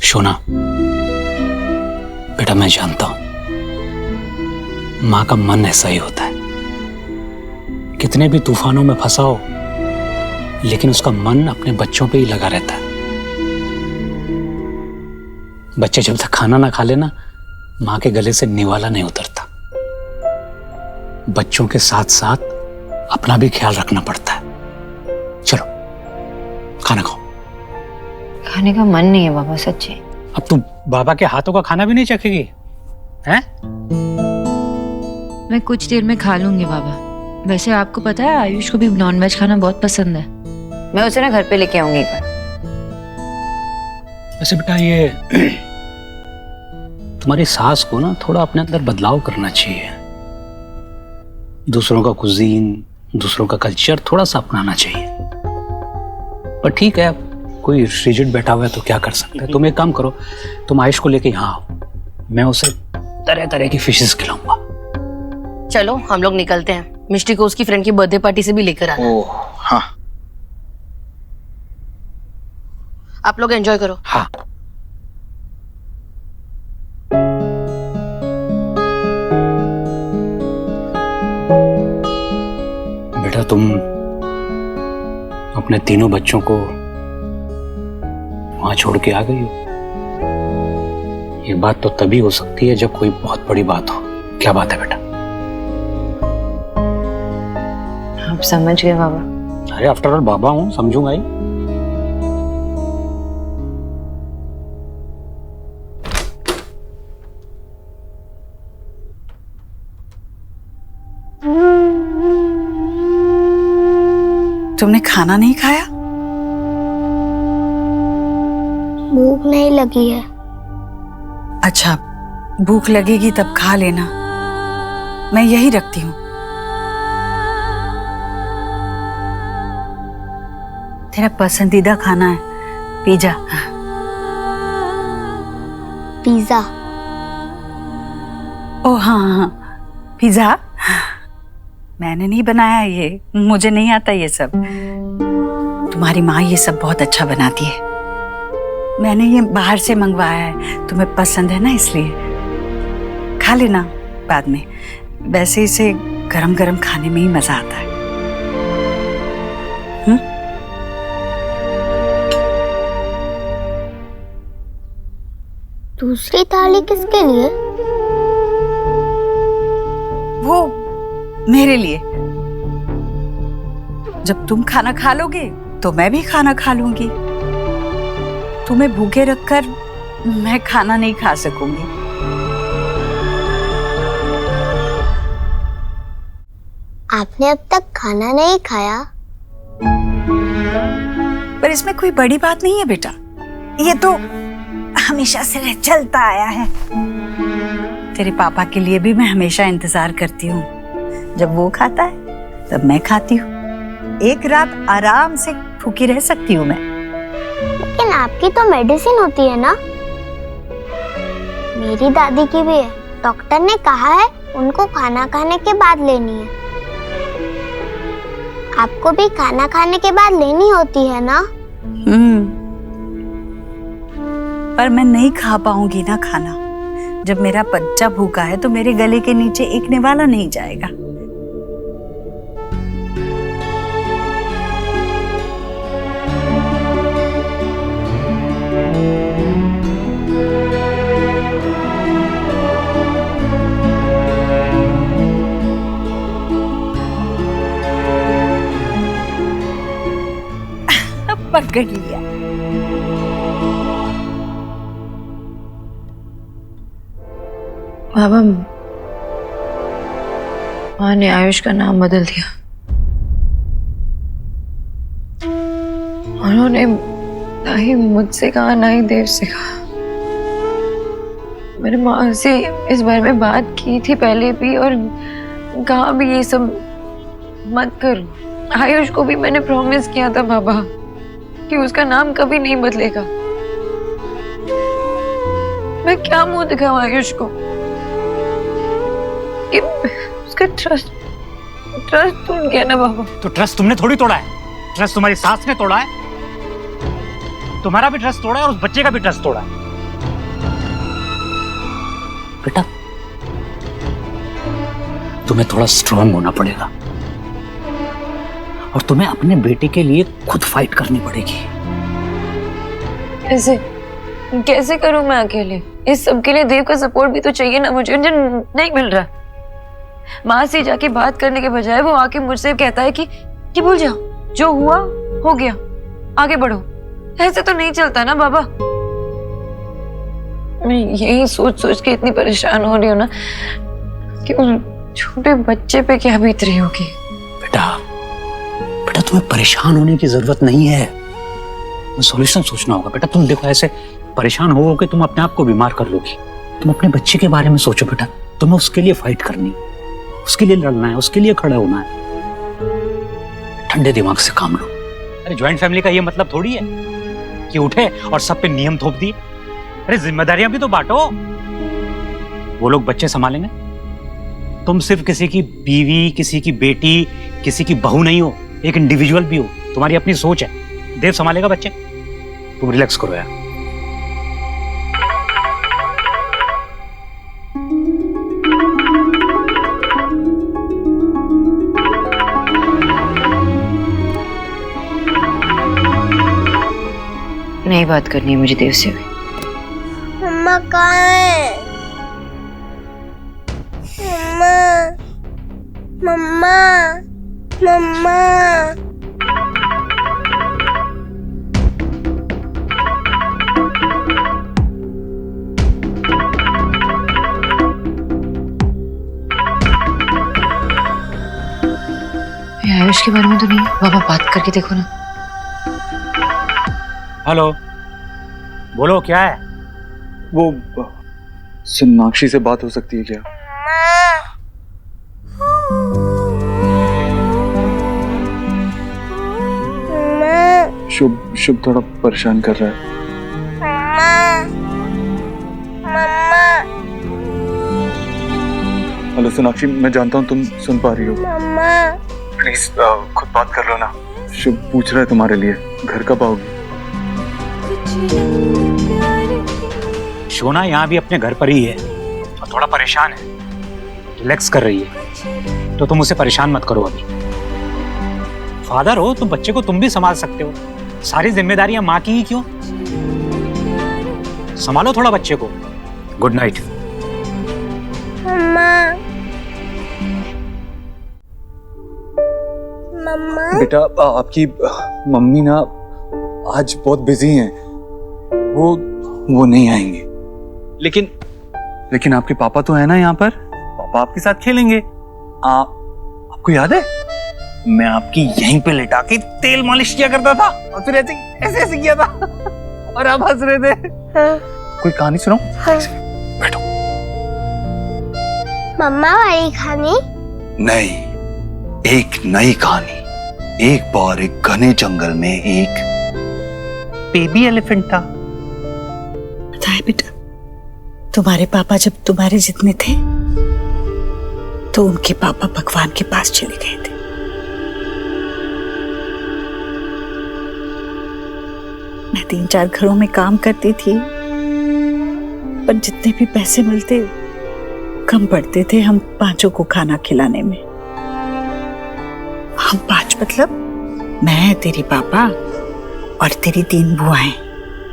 शोना बेटा, मैं जानता हूं मां का मन ऐसा ही होता है। कितने भी तूफानों में फंसा हो, लेकिन उसका मन अपने बच्चों पे ही लगा रहता है। बच्चे जब तक खाना ना खा लेना, मां के गले से निवाला नहीं उतरता। बच्चों के साथ साथ अपना भी ख्याल रखना पड़ता है। चलो खाना खाओ। खाने का मन नहीं है बाबा, सच्ची। अब तू बाबा के हाथों का खाना भी नहीं चखेगी हैं? मैं कुछ देर में खा लूंगी बाबा। वैसे आपको पता है आयुष को भी नॉनवेज खाना बहुत पसंद है। मैं उसे ना घर पे लेके आऊंगी एक बार। वैसे बेटा, ये तुम्हारी सास को ना थोड़ा अपने अंदर बदलाव करना चाहिए। दूसरों का कुजीन, दूसरों का कल्चर थोड़ा सा अपनाना चाहिए। पर ठीक है, कोई रिजिड बैठा हुआ है तो क्या कर सकते हैं। तुम एक काम करो, तुम आयुष को लेके यहाँ आओ, मैं उसे तरह तरह की फिशेस खिलाऊंगा। चलो हम लोग निकलते हैं। मिष्टी को उसकी फ्रेंड की बर्थडे पार्टी से भी लेकर आना। ओह हाँ, आप लोग एंजॉय करो। हाँ। बेटा, तुम अपने तीनों बच्चों को वहां छोड़ के आ गई हो। ये बात तो तभी हो सकती है जब कोई बहुत बड़ी बात हो। क्या बात है बेटा? आप समझ गए बाबा? अरे आफ्टर ऑल बाबा हूं, समझूंगा ही। तुमने खाना नहीं खाया? भूख नहीं लगी है। अच्छा, भूख लगेगी तब खा लेना, मैं यही रखती हूँ। तेरा पसंदीदा खाना है पिज्जा। पिज्जा? ओ हाँ हाँ, पिज्जा मैंने नहीं बनाया, ये मुझे नहीं आता ये सब। तुम्हारी माँ ये सब बहुत अच्छा बनाती है। मैंने ये बाहर से मंगवाया है, तुम्हें पसंद है ना इसलिए। खा लेना बाद में। वैसे इसे गरम गरम खाने में ही मजा आता है। दूसरी थाली किसके लिए? वो मेरे लिए। जब तुम खाना खा लोगे तो मैं भी खाना खा लूंगी। तुम्हें भूखे रखकर मैं खाना नहीं खा सकूंगी। आपने अब तक खाना नहीं खाया? पर इसमें कोई बड़ी बात नहीं है बेटा, ये तो हमेशा से चलता आया है। तेरे पापा के लिए भी मैं हमेशा इंतजार करती हूँ। जब वो खाता है तब मैं खाती हूँ। एक रात आराम से भूखी रह सकती हूँ मैं। लेकिन आपकी तो मेडिसिन होती है ना? मेरी दादी की भी है। डॉक्टर ने कहा है उनको खाना खाने के बाद लेनी है। आपको भी खाना खाने के बाद लेनी होती है ना? पर मैं नहीं खा पाऊंगी ना खाना। जब मेरा बच्चा भूखा है तो मेरे गले के नीचे एक निवाला नहीं जाएगा। पकड़ लिया। बाबा, माँ ने आयुष का नाम बदल दिया। उन्होंने ना ही मुझसे कहा ना ही देव से कहा। मेरे माँ से इस बारे में बात की थी पहले भी और कहा भी ये सब मत करो। आयुष को भी मैंने प्रॉमिस किया था बाबा कि उसका नाम कभी नहीं बदलेगा। मैं क्या मुंह दिखाऊं आयुष को कि उसका ट्रस्ट टूट गया ना बाबा। तो ट्रस्ट तुमने थोड़ी तोड़ा है, ट्रस्ट तुम्हारी सास ने तोड़ा है। तुम्हारा भी ट्रस्ट तोड़ा है और उस बच्चे का भी ट्रस्ट तोड़ा है। बेटा, तुम्हें थोड़ा स्ट्रांग होना पड़ेगा और तुम्हें अपने बेटे के लिए खुद फाइट करनी पड़ेगी। कैसे करूं मैं अकेले? इस सब के लिए देव का सपोर्ट भी तो चाहिए ना मुझे, जो नहीं मिल रहा। माँ से जाके बात करने के बजाय वो आके मुझसे कहता है कि भूल जाओ, जो हुआ हो गया, आगे बढ़ो। ऐसे तो नहीं चलता ना बाबा। मैं यही सोच सोच के इतनी परेशान हो रही हूँ ना कि उस छोटे बच्चे पे क्या बीत रही होगी। बेटा, तुम्हें परेशान होने की जरूरत नहीं है, सॉल्यूशन सोचना होगा। बेटा, तुम देखो, ऐसे परेशान होगे तुम अपने आप को बीमार कर लोगी। तुम अपने बच्चे के बारे में सोचो बेटा। तुम्हें उसके लिए फाइट करनी, उसके लिए लड़ना है, उसके लिए खड़ा होना है। ठंडे दिमाग से काम लो। अरे ज्वाइंट फैमिली का ये मतलब थोड़ी है कि उठे और सब पे नियम थोप दिए। अरे जिम्मेदारियां भी तो बांटो। वो लोग बच्चे संभालेंगे, तुम सिर्फ किसी की बीवी, किसी की बेटी, किसी की बहू नहीं हो, एक इंडिविजुअल भी हो। तुम्हारी अपनी सोच है। देव संभालेगा बच्चे, तुम रिलैक्स करो यार। नहीं बात करनी है मुझे देव से भी। मम्मा कहाँ है? मम्मा, मम्मा, आयुष के बारे में तो नहीं? बाबा बात करके देखो ना। हेलो, बोलो क्या है? वो सोनाक्षी से बात हो सकती है क्या? शुभ थोड़ा परेशान कर रहा है। मम्मा, हेलो सोनाक्षी, मैं जानता हूँ तुम सुन पा रही हो। मम्मा, प्लीज खुद बात कर लो ना। शुभ पूछ रहा है तुम्हारे लिए, घर कब आओगी? शोना यहाँ भी अपने घर पर ही है और थोड़ा परेशान है, रिलैक्स कर रही है। तो तुम उसे परेशान मत करो। अभी फादर हो तुम, बच्चे को तुम भी संभाल सकते हो। सारी जिम्मेदारियां माँ की ही क्यों? संभालो थोड़ा बच्चे को। Good night. मम्मा, बेटा, आपकी मम्मी ना आज बहुत बिजी हैं, वो नहीं आएंगे। लेकिन आपके पापा तो है ना यहाँ पर, पापा आपके साथ खेलेंगे। आपको याद है मैं आपकी यहीं पे लेटा के तेल मालिश किया करता था और फिर ऐसे किया था और आप हंस रहे थे। कोई कहानी सुनाओ? बैठो। मम्मा वाली कहानी? नहीं, एक नई कहानी। एक बार एक घने जंगल में एक बेबी एलिफेंट था। पता है बेटा, तुम्हारे पापा जब तुम्हारे जितने थे तो उनके पापा भगवान के पास चले गए थे। मैं 3-4 घरों में काम करती थी, पर जितने भी पैसे मिलते कम पड़ते थे हम 5 को खाना खिलाने में। हम 5 मतलब मैं, तेरी पापा और तेरी 3 बुआएं।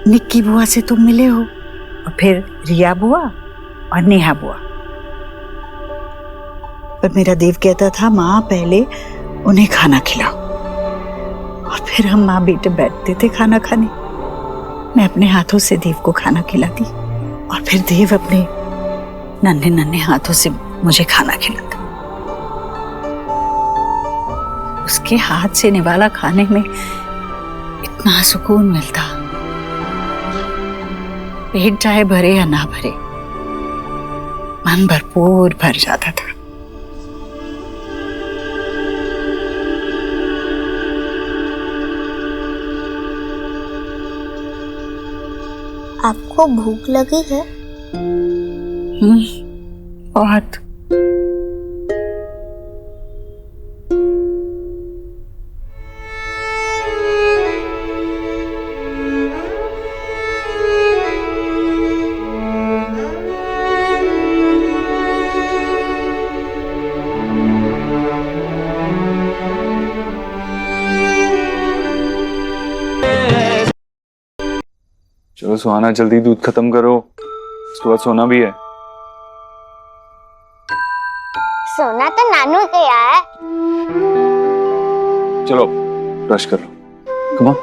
निक्की बुआ से तुम मिले हो, और फिर रिया बुआ और नेहा बुआ। पर मेरा देव कहता था माँ पहले उन्हें खाना खिलाओ, और फिर हम माँ बेटे बैठते थे खाना खाने। मैं अपने हाथों से देव को खाना खिलाती, और फिर देव अपने नन्हे नन्हे हाथों से मुझे खाना खिलाता। उसके हाथ से निवाला खाने में इतना सुकून मिलता, पेट चाहे भरे या ना भरे, मन भरपूर भर जाता था। आपको भूख लगी है? बहुत। चलो सुहाना, जल्दी दूध खत्म करो, उसके बाद सोना भी है। सोना तो नानू गया है। चलो ब्रश कर लो, कम ऑन।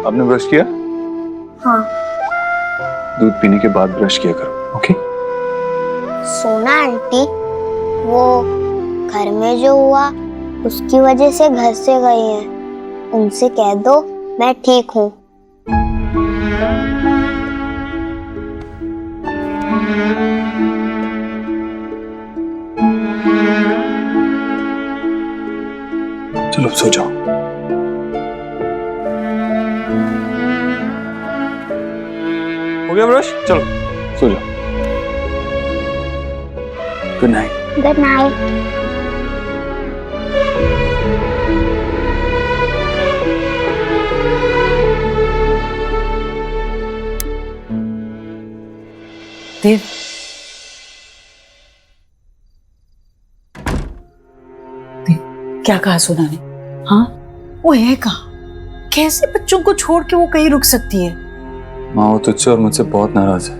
आपने ब्रश किया? हाँ। दूध पीने के बाद ब्रश किया करो, ओके? सोना आंटी, वो घर में जो हुआ उसकी वजह से घर से गई हैं। उनसे कह दो मैं ठीक हूँ। चलो सो जाओ। हो गया ब्रश? चलो सो जाओ। Good night. Good night. Dev, क्या कहा सोना ने? हाँ, वो है कहाँ? कैसे बच्चों को छोड़ के वो कहीं रुक सकती है? माँ वो तुझसे और मुझसे बहुत नाराज है।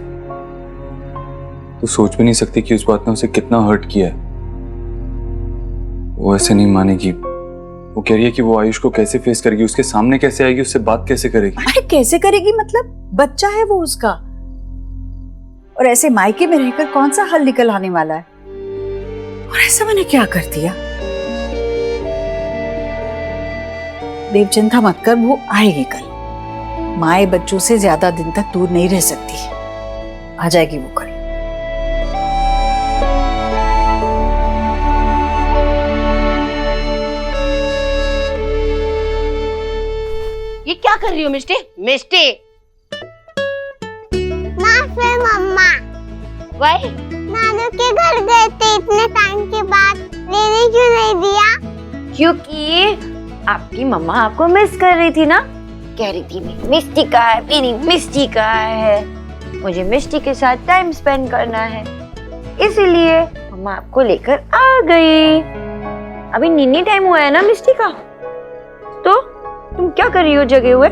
तू सोच भी नहीं सकती कि उस बात ने उसे कितना हर्ट किया है। वो ऐसे नहीं मानेगी। वो कह रही है कि वो आयुष को कैसे फेस करेगी, उसके सामने कैसे आएगी, उससे बात कैसे करेगी। अरे कैसे करेगी मतलब? बच्चा है वो उसका, और ऐसे मायके में रहकर कौन सा हल निकल आने वाला है? और ऐसा मैंने क्या कर दिया? देव चिंता मत कर, वो आएगी कल। माए बच्चों से ज्यादा दिन तक दूर नहीं रह सकती, आ जाएगी वो कल। ये क्या कर रही हो मिष्टी? मिष्टी फिर मम्मा वही नानू के घर गए थे इतने टाइम के बाद, लेने क्यों नहीं दिया? क्योंकि आपकी मम्मा आपको मिस कर रही थी ना। कह रही थी मिष्टी कहाँ है, मेरी मिष्टी कहाँ है, मुझे मिष्टी के साथ टाइम स्पेंड करना है, इसीलिए मम्मा आपको लेकर आ गई। अभी नीनी टाइम हुआ है ना मिष्टी का, तो तुम क्या कर रही हो जगे हुए?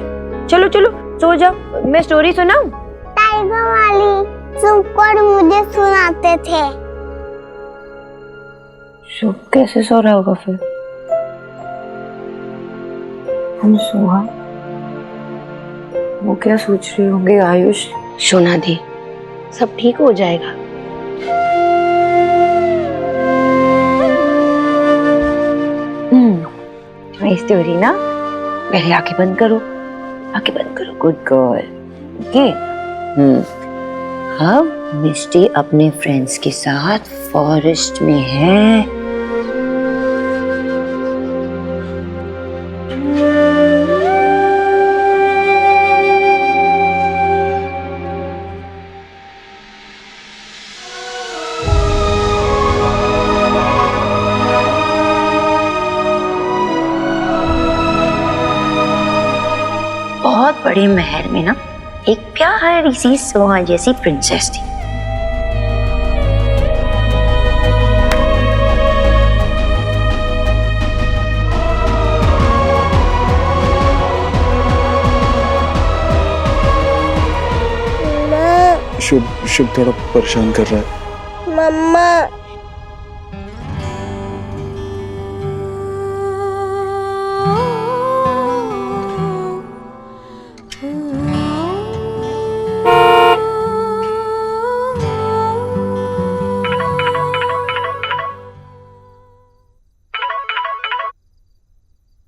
चलो चलो सो जाओ, मैं स्टोरी सुनाऊं? टाइगर वाली सुपर मुझे सुनाते थे। शुभ कैसे सो रहा होगा फिर? हम सोहा, वो क्या सोच रहे होंगे आयुष? सोना दी, सब ठीक हो जाएगा। तुम्हारी स्टोरी ना, पहले आंखें बंद करो, आंखें बंद करो, गुड गर्ल। ओके। अब मिष्टी अपने फ्रेंड्स के साथ फॉरेस्ट में है। बहुत बड़े महल में ना एक प्यारी सी सोहा जैसी प्रिंसेस थी। शुभ शुभ थोड़ा परेशान कर रहा है। मम्मा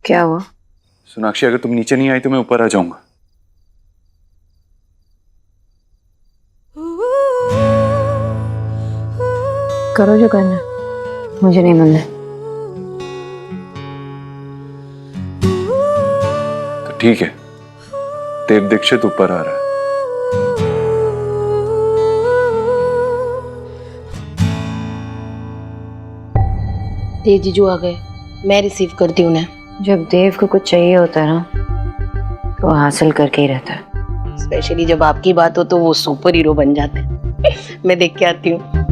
क्या हुआ? सोनाक्षी, अगर तुम नीचे नहीं आई तो मैं ऊपर आ जाऊंगा। करो जो करना, मुझे नहीं मन है। तो ठीक है, देव दीक्षित ऊपर आ रहा है। देव जीजू आ गए, मैं रिसीव करती हूँ उन्हें। जब देव को कुछ चाहिए होता है ना तो वो हासिल करके ही रहता है। स्पेशली जब आपकी बात हो तो वो सुपर हीरो बन जाते हैं। मैं देख के आती हूँ।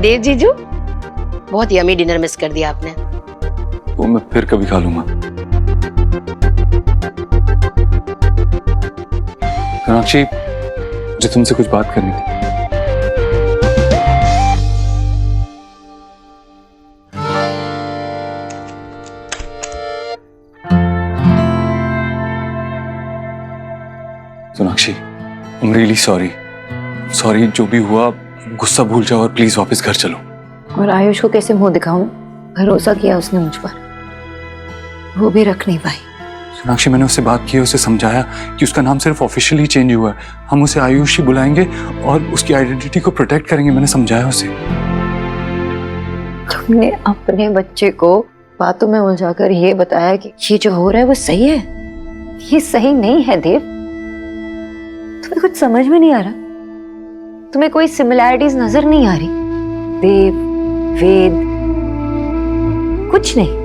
देव जीजू, बहुत यमी डिनर मिस कर दिया आपने। वो मैं फिर कभी खा लूंगा। सोनाक्षी, मुझे तुमसे कुछ बात करनी थी। Sonakshi, I am really sorry. Sorry, जो भी हुआ गुस्सा भूल जाओ और प्लीज वापस घर चलो। और आयुष को कैसे मुंह दिखाऊं? भरोसा किया उसने मुझ पर, वो भी रख नहीं पाई। सोनाक्षी, मैंने उससे बात की, उसे समझाया कि उसका नाम सिर्फ ऑफिशियली चेंज हुआ है, हम उसे आयुष ही बुलाएंगे और उसकी आइडेंटिटी को प्रोटेक्ट करेंगे। मैंने समझाया उसे। तुमने अपने बच्चे को बातों में उलझाकर ये बताया कि ये जो हो रहा है वो सही है। ये सही नहीं है देव। तुम्हें कुछ समझ में नहीं आ रहा? तुम्हें कोई सिमिलैरिटीज नजर नहीं आ रही? देव, वेद, कुछ नहीं।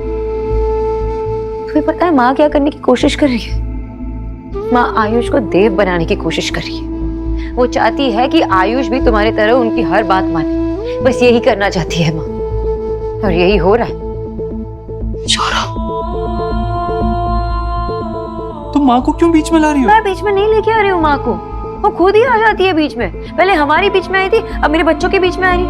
तुम्हें पता है माँ क्या करने की कोशिश कर रही है? माँ आयुष को देव बनाने की कोशिश कर रही है। वो चाहती है कि आयुष भी तुम्हारी तरह उनकी हर बात माने। बस यही करना चाहती है माँ, और यही हो रहा है। तुम माँ को क्यों बीच में ला रही हो? मैं बीच में नहीं लेके आ रही हूँ माँ को, वो खुद ही आ जाती है बीच में। पहले हमारी बीच में आई थी, अब मेरे बच्चों के बीच में आ रही।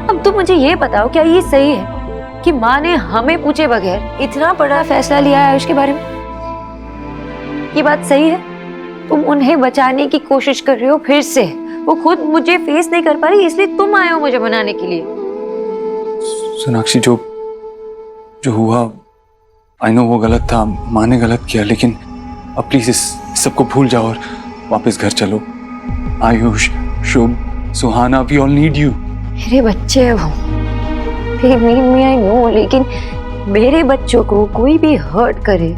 अब तुम मुझे ये बताओ, क्या ये सही है कि माँ ने हमें पूछे बगैर इतना बड़ा फैसला लिया है आयुष के बारे में? ये बात सही है? तुम उन्हें बचाने की कोशिश कर रहे हो फिर से। वो खुद मुझे फेस नहीं कर पा रही, इसलिए तुम आए हो मुझे बनाने के लिए। सोनाक्षी, जो हुआ आई नो वो गलत था, माँ ने गलत किया, लेकिन अब प्लीज इस सबको भूल जाओ और वापस घर चलो। आयुष, शुभ, सुहाना, वी ऑल नीड यू। मेरे बच्चे हैं वो, they need me, I know, लेकिन मेरे बच्चों को कोई भी हर्ट करे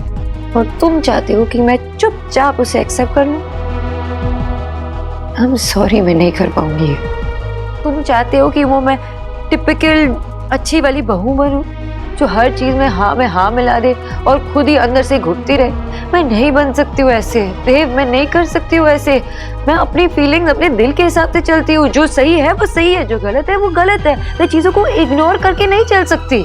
और तुम चाहते हो कि मैं चुपचाप उसे एक्सेप्ट कर लूं? I'm sorry, मैं नहीं कर पाऊंगी। तुम चाहते हो कि वो मैं टिपिकल अच्छी वाली बहू बनूं जो हर चीज में हाँ मिला दे और खुद ही अंदर से घुटती रहे? मैं नहीं बन सकती हूँ ऐसे देव, मैं नहीं कर सकती हूँ ऐसे। मैं अपनी फीलिंग्स अपने दिल के हिसाब से चलती हूँ। जो सही है वो सही है, जो गलत है वो गलत है। मैं चीजों को इग्नोर करके नहीं चल सकती।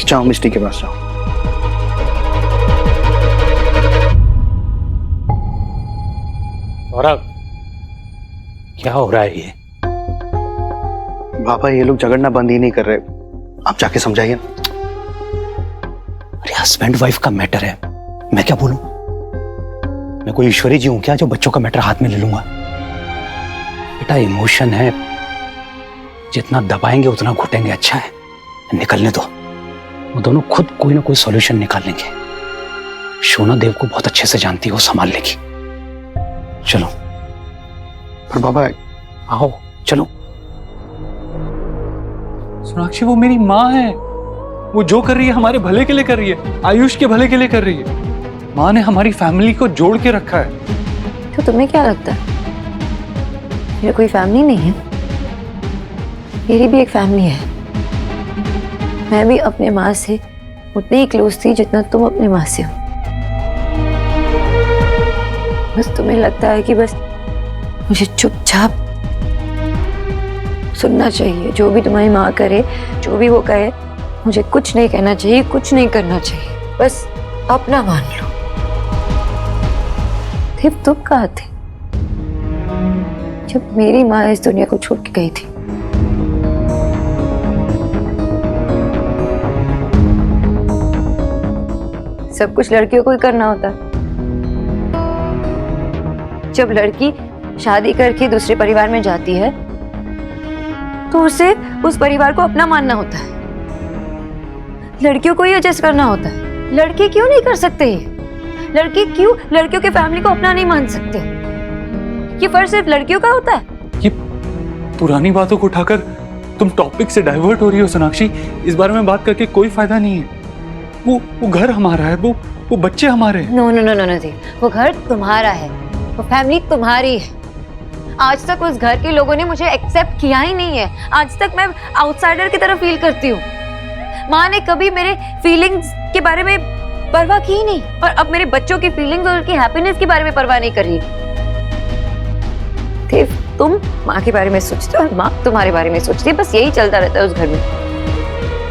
जाओ मिस्टी के पास जाओ। सौरभ, क्या हो रहा है ये? पापा, ये लोग झगड़ना बंद ही नहीं कर रहे, आप जाके समझाइए। अरे हस्बैंड वाइफ का मैटर है, मैं क्या बोलूं? मैं कोई ईश्वरी जी हूं क्या जो बच्चों का मैटर हाथ में ले लूंगा? बेटा, इमोशन है, जितना दबाएंगे उतना घुटेंगे। अच्छा है, निकलने दो, वो दोनों खुद कोई ना कोई सॉल्यूशन निकाल लेंगे। शोना देव को बहुत अच्छे से जानती है, वो संभाल लेगी। चलो। पर बाबा, आओ चलो। सोनाक्षी, वो मेरी माँ है, वो जो कर रही है हमारे भले के लिए कर रही है, आयुष के भले के लिए कर रही है। माँ ने हमारी फैमिली को जोड़ के रखा है। तो तुम्हें क्या लगता है मेरी कोई फैमिली नहीं है? मेरी भी एक फैमिली है। मैं भी अपने माँ से उतनी ही क्लोज थी जितना तुम अपने माँ से हो। बस तुम्हें लगता है कि बस मुझे चुपचाप सुनना चाहिए, जो भी तुम्हारी माँ करे, जो भी वो कहे, मुझे कुछ नहीं कहना चाहिए, कुछ नहीं करना चाहिए, बस अपना मान लो। सिर्फ तुम कहाँ थे जब मेरी माँ इस दुनिया को छोड़ के गई थी? सब कुछ लड़कियों को ही करना होता है। जब लड़की शादी करके दूसरे परिवार में जाती है तो उसे उस परिवार को अपना मानना होता है। लड़कियों को ही एडजस्ट करना होता है। लड़के क्यों नहीं कर सकते? लड़के क्यों लड़कियों के फैमिली को अपना नहीं मान सकते? ये फर्ज सिर्फ लड़कियों का होता है? ये पुरानी बातों को उठाकर तुम टॉपिक से डाइवर्ट हो रही हो सोनाक्षी। इस बारे में बात करके कोई फायदा नहीं है। वो घर हमारा है, वो बच्चे हमारे हैं। No no no no no, वो घर तुम्हारा है, वो फैमिली तुम्हारी है। आज तक उस घर के लोगों ने मुझे एक्सेप्ट किया ही नहीं है। आज तक मैं आउटसाइडर की तरह फील करती हूँ। माँ ने कभी मेरे फीलिंग्स के बारे में परवाह की ही नहीं, और अब मेरे बच्चों की फीलिंग्स और उनकी हैप्पीनेस के बारे में परवाह नहीं कर रही। तुम माँ के बारे में सोचते हो और माँ तुम्हारे बारे में सोचती है। बस यही चलता रहता है उस घर में।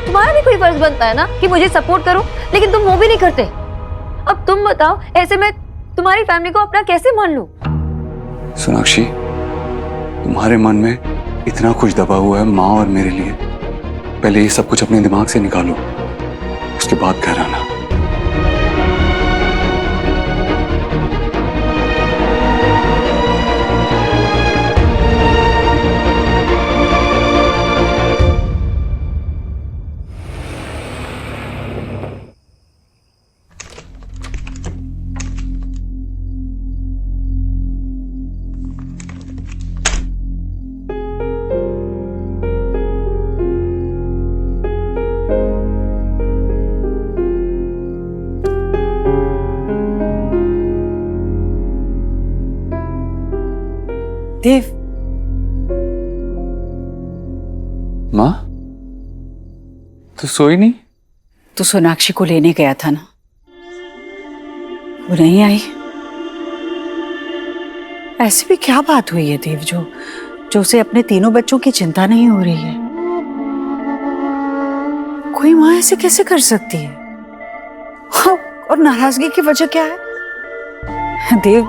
तुम्हारा भी कोई फर्ज बनता है ना कि मुझे सपोर्ट करो, लेकिन तुम वो भी नहीं करते। अब तुम बताओ, ऐसे में तुम्हारी फैमिली को अपना कैसे मान लूं? सोनाक्षी, तुम्हारे मन में इतना कुछ दबा हुआ है माँ और मेरे लिए। पहले ये सब कुछ अपने दिमाग से निकालो, उसके बाद घर आना। देव, माँ तो सोई नहीं? तो सोनाक्षी को लेने गया था ना, वो नहीं आई। ऐसी भी क्या बात हुई है देव जो उसे अपने तीनों बच्चों की चिंता नहीं हो रही है? कोई माँ ऐसे कैसे कर सकती है? हाँ, और नाराजगी की वजह क्या है? देव,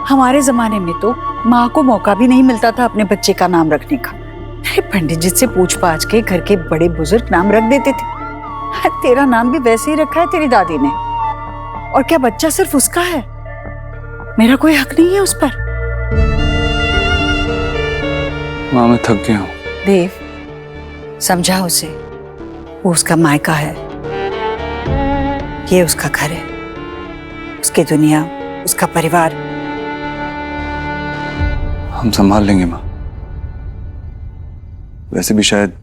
हमारे जमाने में तो माँ को मौका भी नहीं मिलता था अपने बच्चे का नाम रखने का। अरे पंडित जी से पूछ पाछ के घर के बड़े बुजुर्ग नाम रख देते थे। तेरा नाम भी वैसे ही रखा है तेरी दादी ने। और क्या बच्चा सिर्फ उसका है? मेरा कोई हक नहीं है उस पर? माँ मैं थक गया हूँ। देव, समझा उसे, वो उसका मायका है, ये उसका घर है, उसकी दुनिया, उसका परिवार। हम संभाल लेंगे माँ। वैसे भी शायद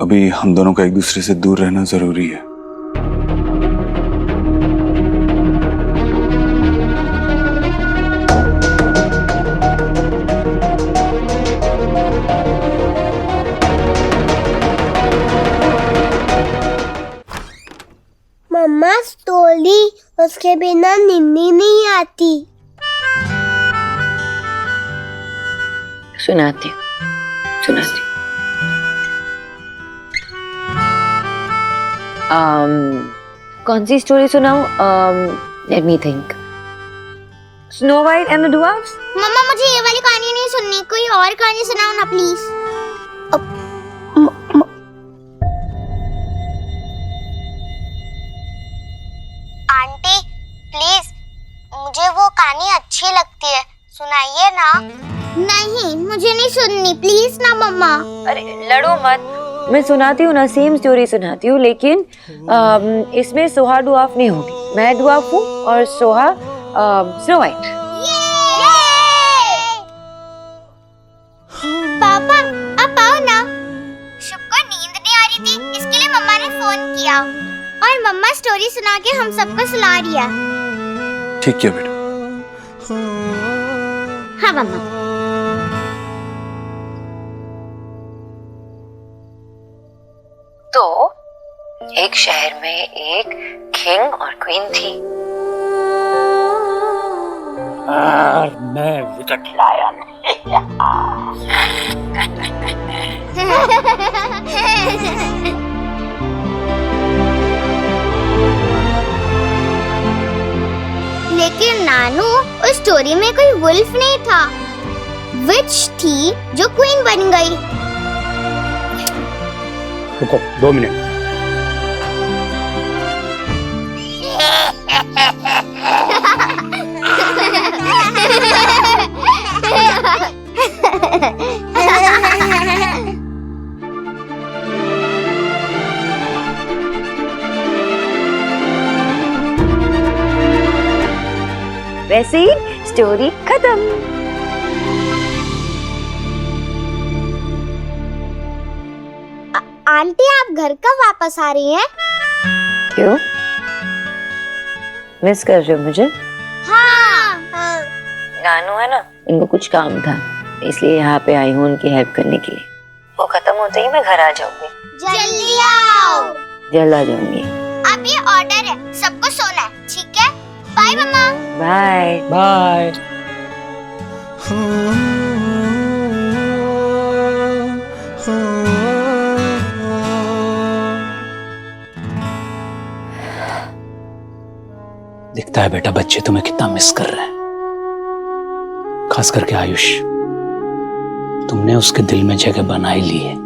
अभी हम दोनों का एक दूसरे से दूर रहना जरूरी है। मम्मा स्टोरी, उसके बिना नींद नहीं आती। सुनाती हूँ। कौन सी स्टोरी सुनाऊं? Let me think. Snow white and the dwarfs. मम्मा मुझे ये वाली कहानी नहीं सुननी, कोई और कहानी सुनाओ ना प्लीज। आंटी प्लीज, मुझे वो कहानी अच्छी लगती है, सुनाइए ना। नहीं, मुझे नहीं सुननी, प्लीज ना मम्मा। अरे लड़ो मत, मैं सुनाती हूँ ना, सेम स्टोरी सुनाती हूँ, लेकिन इसमें सोहा ड्वार्फ नहीं होगी। मैं ड्वार्फ हूँ और सोहा स्नो वाइट। पापा आप आओ ना। शुभ को नींद नहीं आ रही थी, इसके लिए मम्मा ने फोन किया और मम्मा स्टोरी सुना के हम सबको सुला रही है। ठीक किया बेटा। हाँ मम्मा। तो एक शहर में एक किंग और क्वीन थी और मैं विकेट लाया लेकिन नानू, उस स्टोरी में कोई वुल्फ नहीं था, विच थी जो क्वीन बन गई। रुको 2 मिनट। वैसे ही स्टोरी खत्म। आंटी, आप घर कब वापस आ रही हैं? क्यों? मिस कर रहे हो मुझे? हाँ। नानू है ना, इनको कुछ काम था इसलिए यहाँ पे आई हूँ उनकी हेल्प करने के लिए। वो खत्म होते ही मैं घर आ जाऊंगी। जल्दी आओ। जल्द आ जाऊंगी। अब ये ऑर्डर है, सबको सोना है, ठीक है? बाय मम्मा। Bye bye. दिखता है बेटा बच्चे तुम्हें कितना मिस कर रहे हैं, खास करके आयुष। तुमने उसके दिल में जगह बना ही ली है।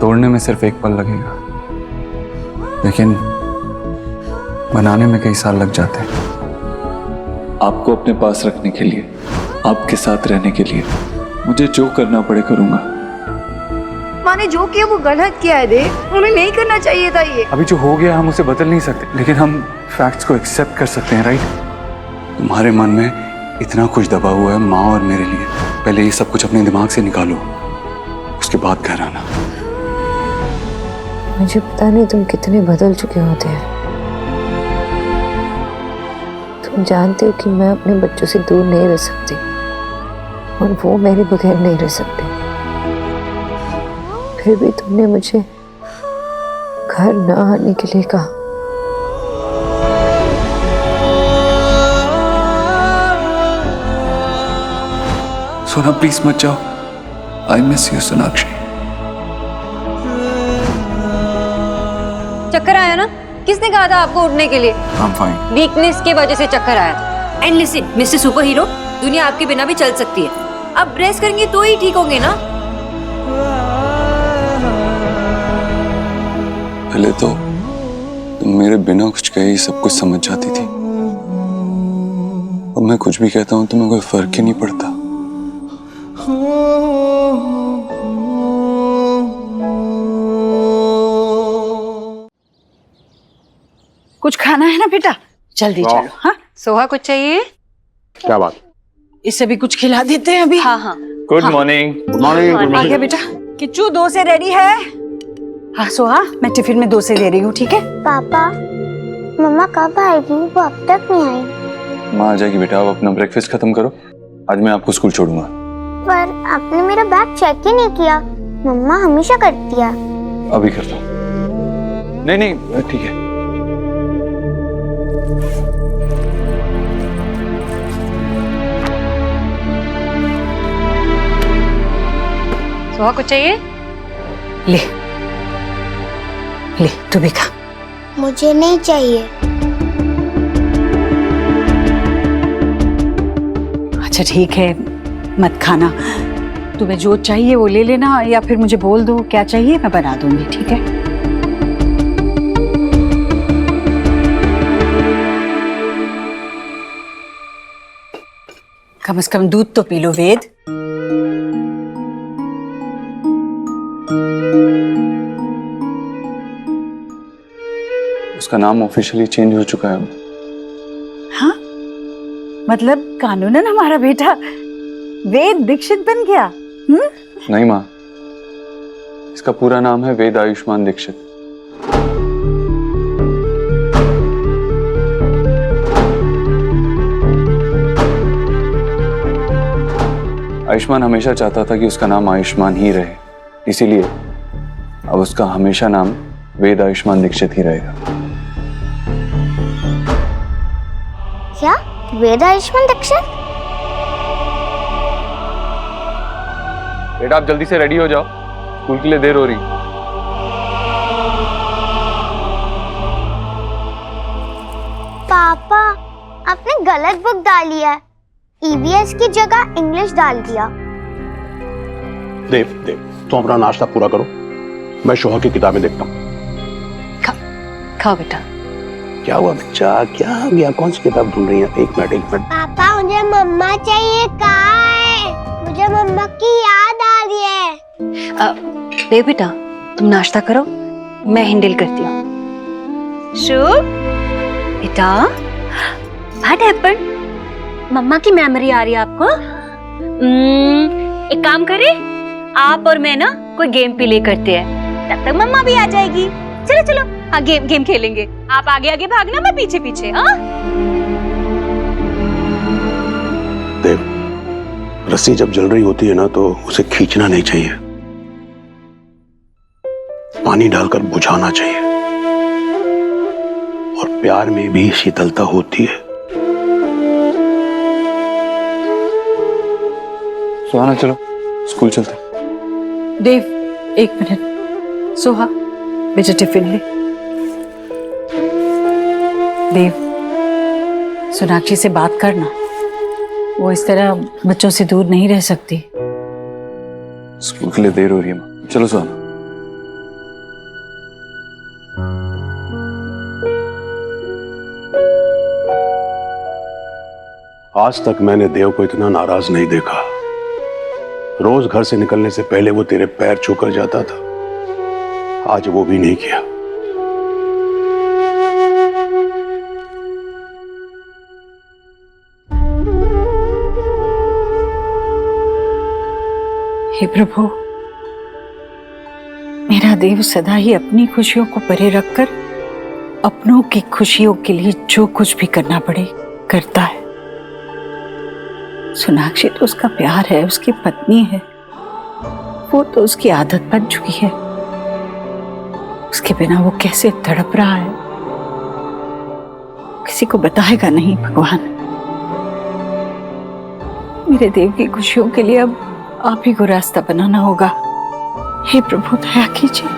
तोड़ने में सिर्फ एक पल लगेगा, लेकिन बनाने में कई साल लग जाते हैं। आपको अपने पास रखने के लिए, आपके साथ रहने के लिए मुझे जो करना पड़े करूंगा। माँ ने जो किया वो गलत किया है, देख उन्हें नहीं करना चाहिए था ये। अभी जो हो गया हम उसे बदल नहीं सकते, लेकिन हम फैक्ट्स को एक्सेप्ट कर सकते हैं, राइट? तुम्हारे मन में इतना कुछ दबा हुआ है माँ और मेरे लिए। पहले ये सब कुछ अपने दिमाग से निकालो, उसके बाद घर आना। मुझे पता नहीं तुम कितने बदल चुके होते हैं। तुम जानते हो कि मैं अपने बच्चों से दूर नहीं रह सकती और वो मेरे बगैर नहीं रह सकते। फिर भी तुमने मुझे घर ना आने के लिए कहा। सोना प्लीज मत जाओ। I miss you Sonakshi. चक्कर आया ना? किसने कहा था आपको उठने के लिए? I'm fine. वीकनेस की वजह से चक्कर आया था। And listen mister super hero, दुनिया आपके बिना भी चल सकती है। अब रेस्ट करेंगे तो ही ठीक होंगे ना। पहले तो तुम मेरे बिना कुछ कहे ही सब कुछ समझ जाती थी। अब मैं कुछ भी कहता हूँ तुम्हें कोई फर्क ही नहीं पड़ता। कुछ खाना है ना बेटा? जल्दी चलो। हाँ सोहा कुछ चाहिए? क्या बात? इसे भी कुछ खिला देते हैं अभी। हाँ हाँ। Good morning. Good morning. आ गया बेटा। किच्चू 2 से रेडी है? हाँ सोहा, मैं टिफिन में 2 से दे रही हूँ, ठीक है? पापा, मम्मा कब आएगी? वो अब तक नहीं आई। माँ आ जाएगी बेटा, आप अपना ब्रेकफास्ट खत्म करो, आज मैं आपको स्कूल छोड़ूंगा। पर आपने मेरा बैग चेक ही नहीं किया। मम्मा हमेशा करती है। अभी करता हूँ। नहीं ठीक है। सोहा कुछ चाहिए? ले तू भी खा। मुझे नहीं चाहिए। अच्छा ठीक है, मत खाना। तुम्हें जो चाहिए वो ले लेना, या फिर मुझे बोल दो क्या चाहिए, मैं बना दूंगी, ठीक है? कम से कम दूध तो पी लो वेद। उसका नाम ऑफिशियली चेंज हो चुका है अब। हाँ, मतलब कानूनन हमारा बेटा वेद दीक्षित बन गया। नहीं माँ, इसका पूरा नाम है वेद आयुष्मान दीक्षित। आयुष्मान हमेशा चाहता था कि उसका नाम आयुष्मान ही रहे, इसीलिए अब उसका हमेशा नाम वेद आयुष्मान दीक्षित ही रहेगा। क्या वेद आयुष्मान दीक्षित? बेटा आप जल्दी से रेडी हो जाओ, स्कूल के लिए देर हो रही। पापा, आपने गलत बुक डाली है। ईवीएस की जगह इंग्लिश डाल दिया। देव तुम अपना नाश्ता पूरा करो, मैं शोहा की किताबें देखता हूँ। खाओ बेटा। क्या हुआ बच्चा, क्या हो गया? कौन सी किताब ढूंढ रही है? एक मिनट। पापा मुझे मम्मा चाहिए। कहाँ है? मुझे मम्मा की याद आ रही है। देव बेटा तुम नाश्ता करो, मैं हैंडल करती हूँ। शुभ बेटा, व्हाट हैपेंड? मम्मा की मेमोरी आ रही है आपको? एक काम करें, आप और मैं ना कोई गेम प्ले करते हैं, तब तक मम्मा भी आ जाएगी। चलो चलो, हाँ गेम खेलेंगे। आप आगे आगे भागना, मैं पीछे पीछे। हाँ देव, रस्सी जब जल रही होती है ना तो उसे खींचना नहीं चाहिए, पानी डालकर बुझाना चाहिए। और प्यार में भी शीतलता होती है। सुहाना चलो स्कूल चलते। देव एक मिनट। सोहा बेटा टिफिन ले। देव, सोनाक्षी से बात करना, वो इस तरह बच्चों से दूर नहीं रह सकती। स्कूल के लिए देर हो रही है माँ, चलो सुहाना। आज तक मैंने देव को इतना नाराज नहीं देखा। रोज घर से निकलने से पहले वो तेरे पैर छूकर जाता था, आज वो भी नहीं किया। हे प्रभु, मेरा देव सदा ही अपनी खुशियों को परे रखकर अपनों की खुशियों के लिए जो कुछ भी करना पड़े करता है। सोनाक्षी तो उसका प्यार है, उसकी पत्नी है, वो तो उसकी आदत बन चुकी है। उसके बिना वो कैसे तड़प रहा है, किसी को बताएगा नहीं। भगवान, मेरे देव की खुशियों के लिए अब आप ही को रास्ता बनाना होगा। हे प्रभु दया कीजिए।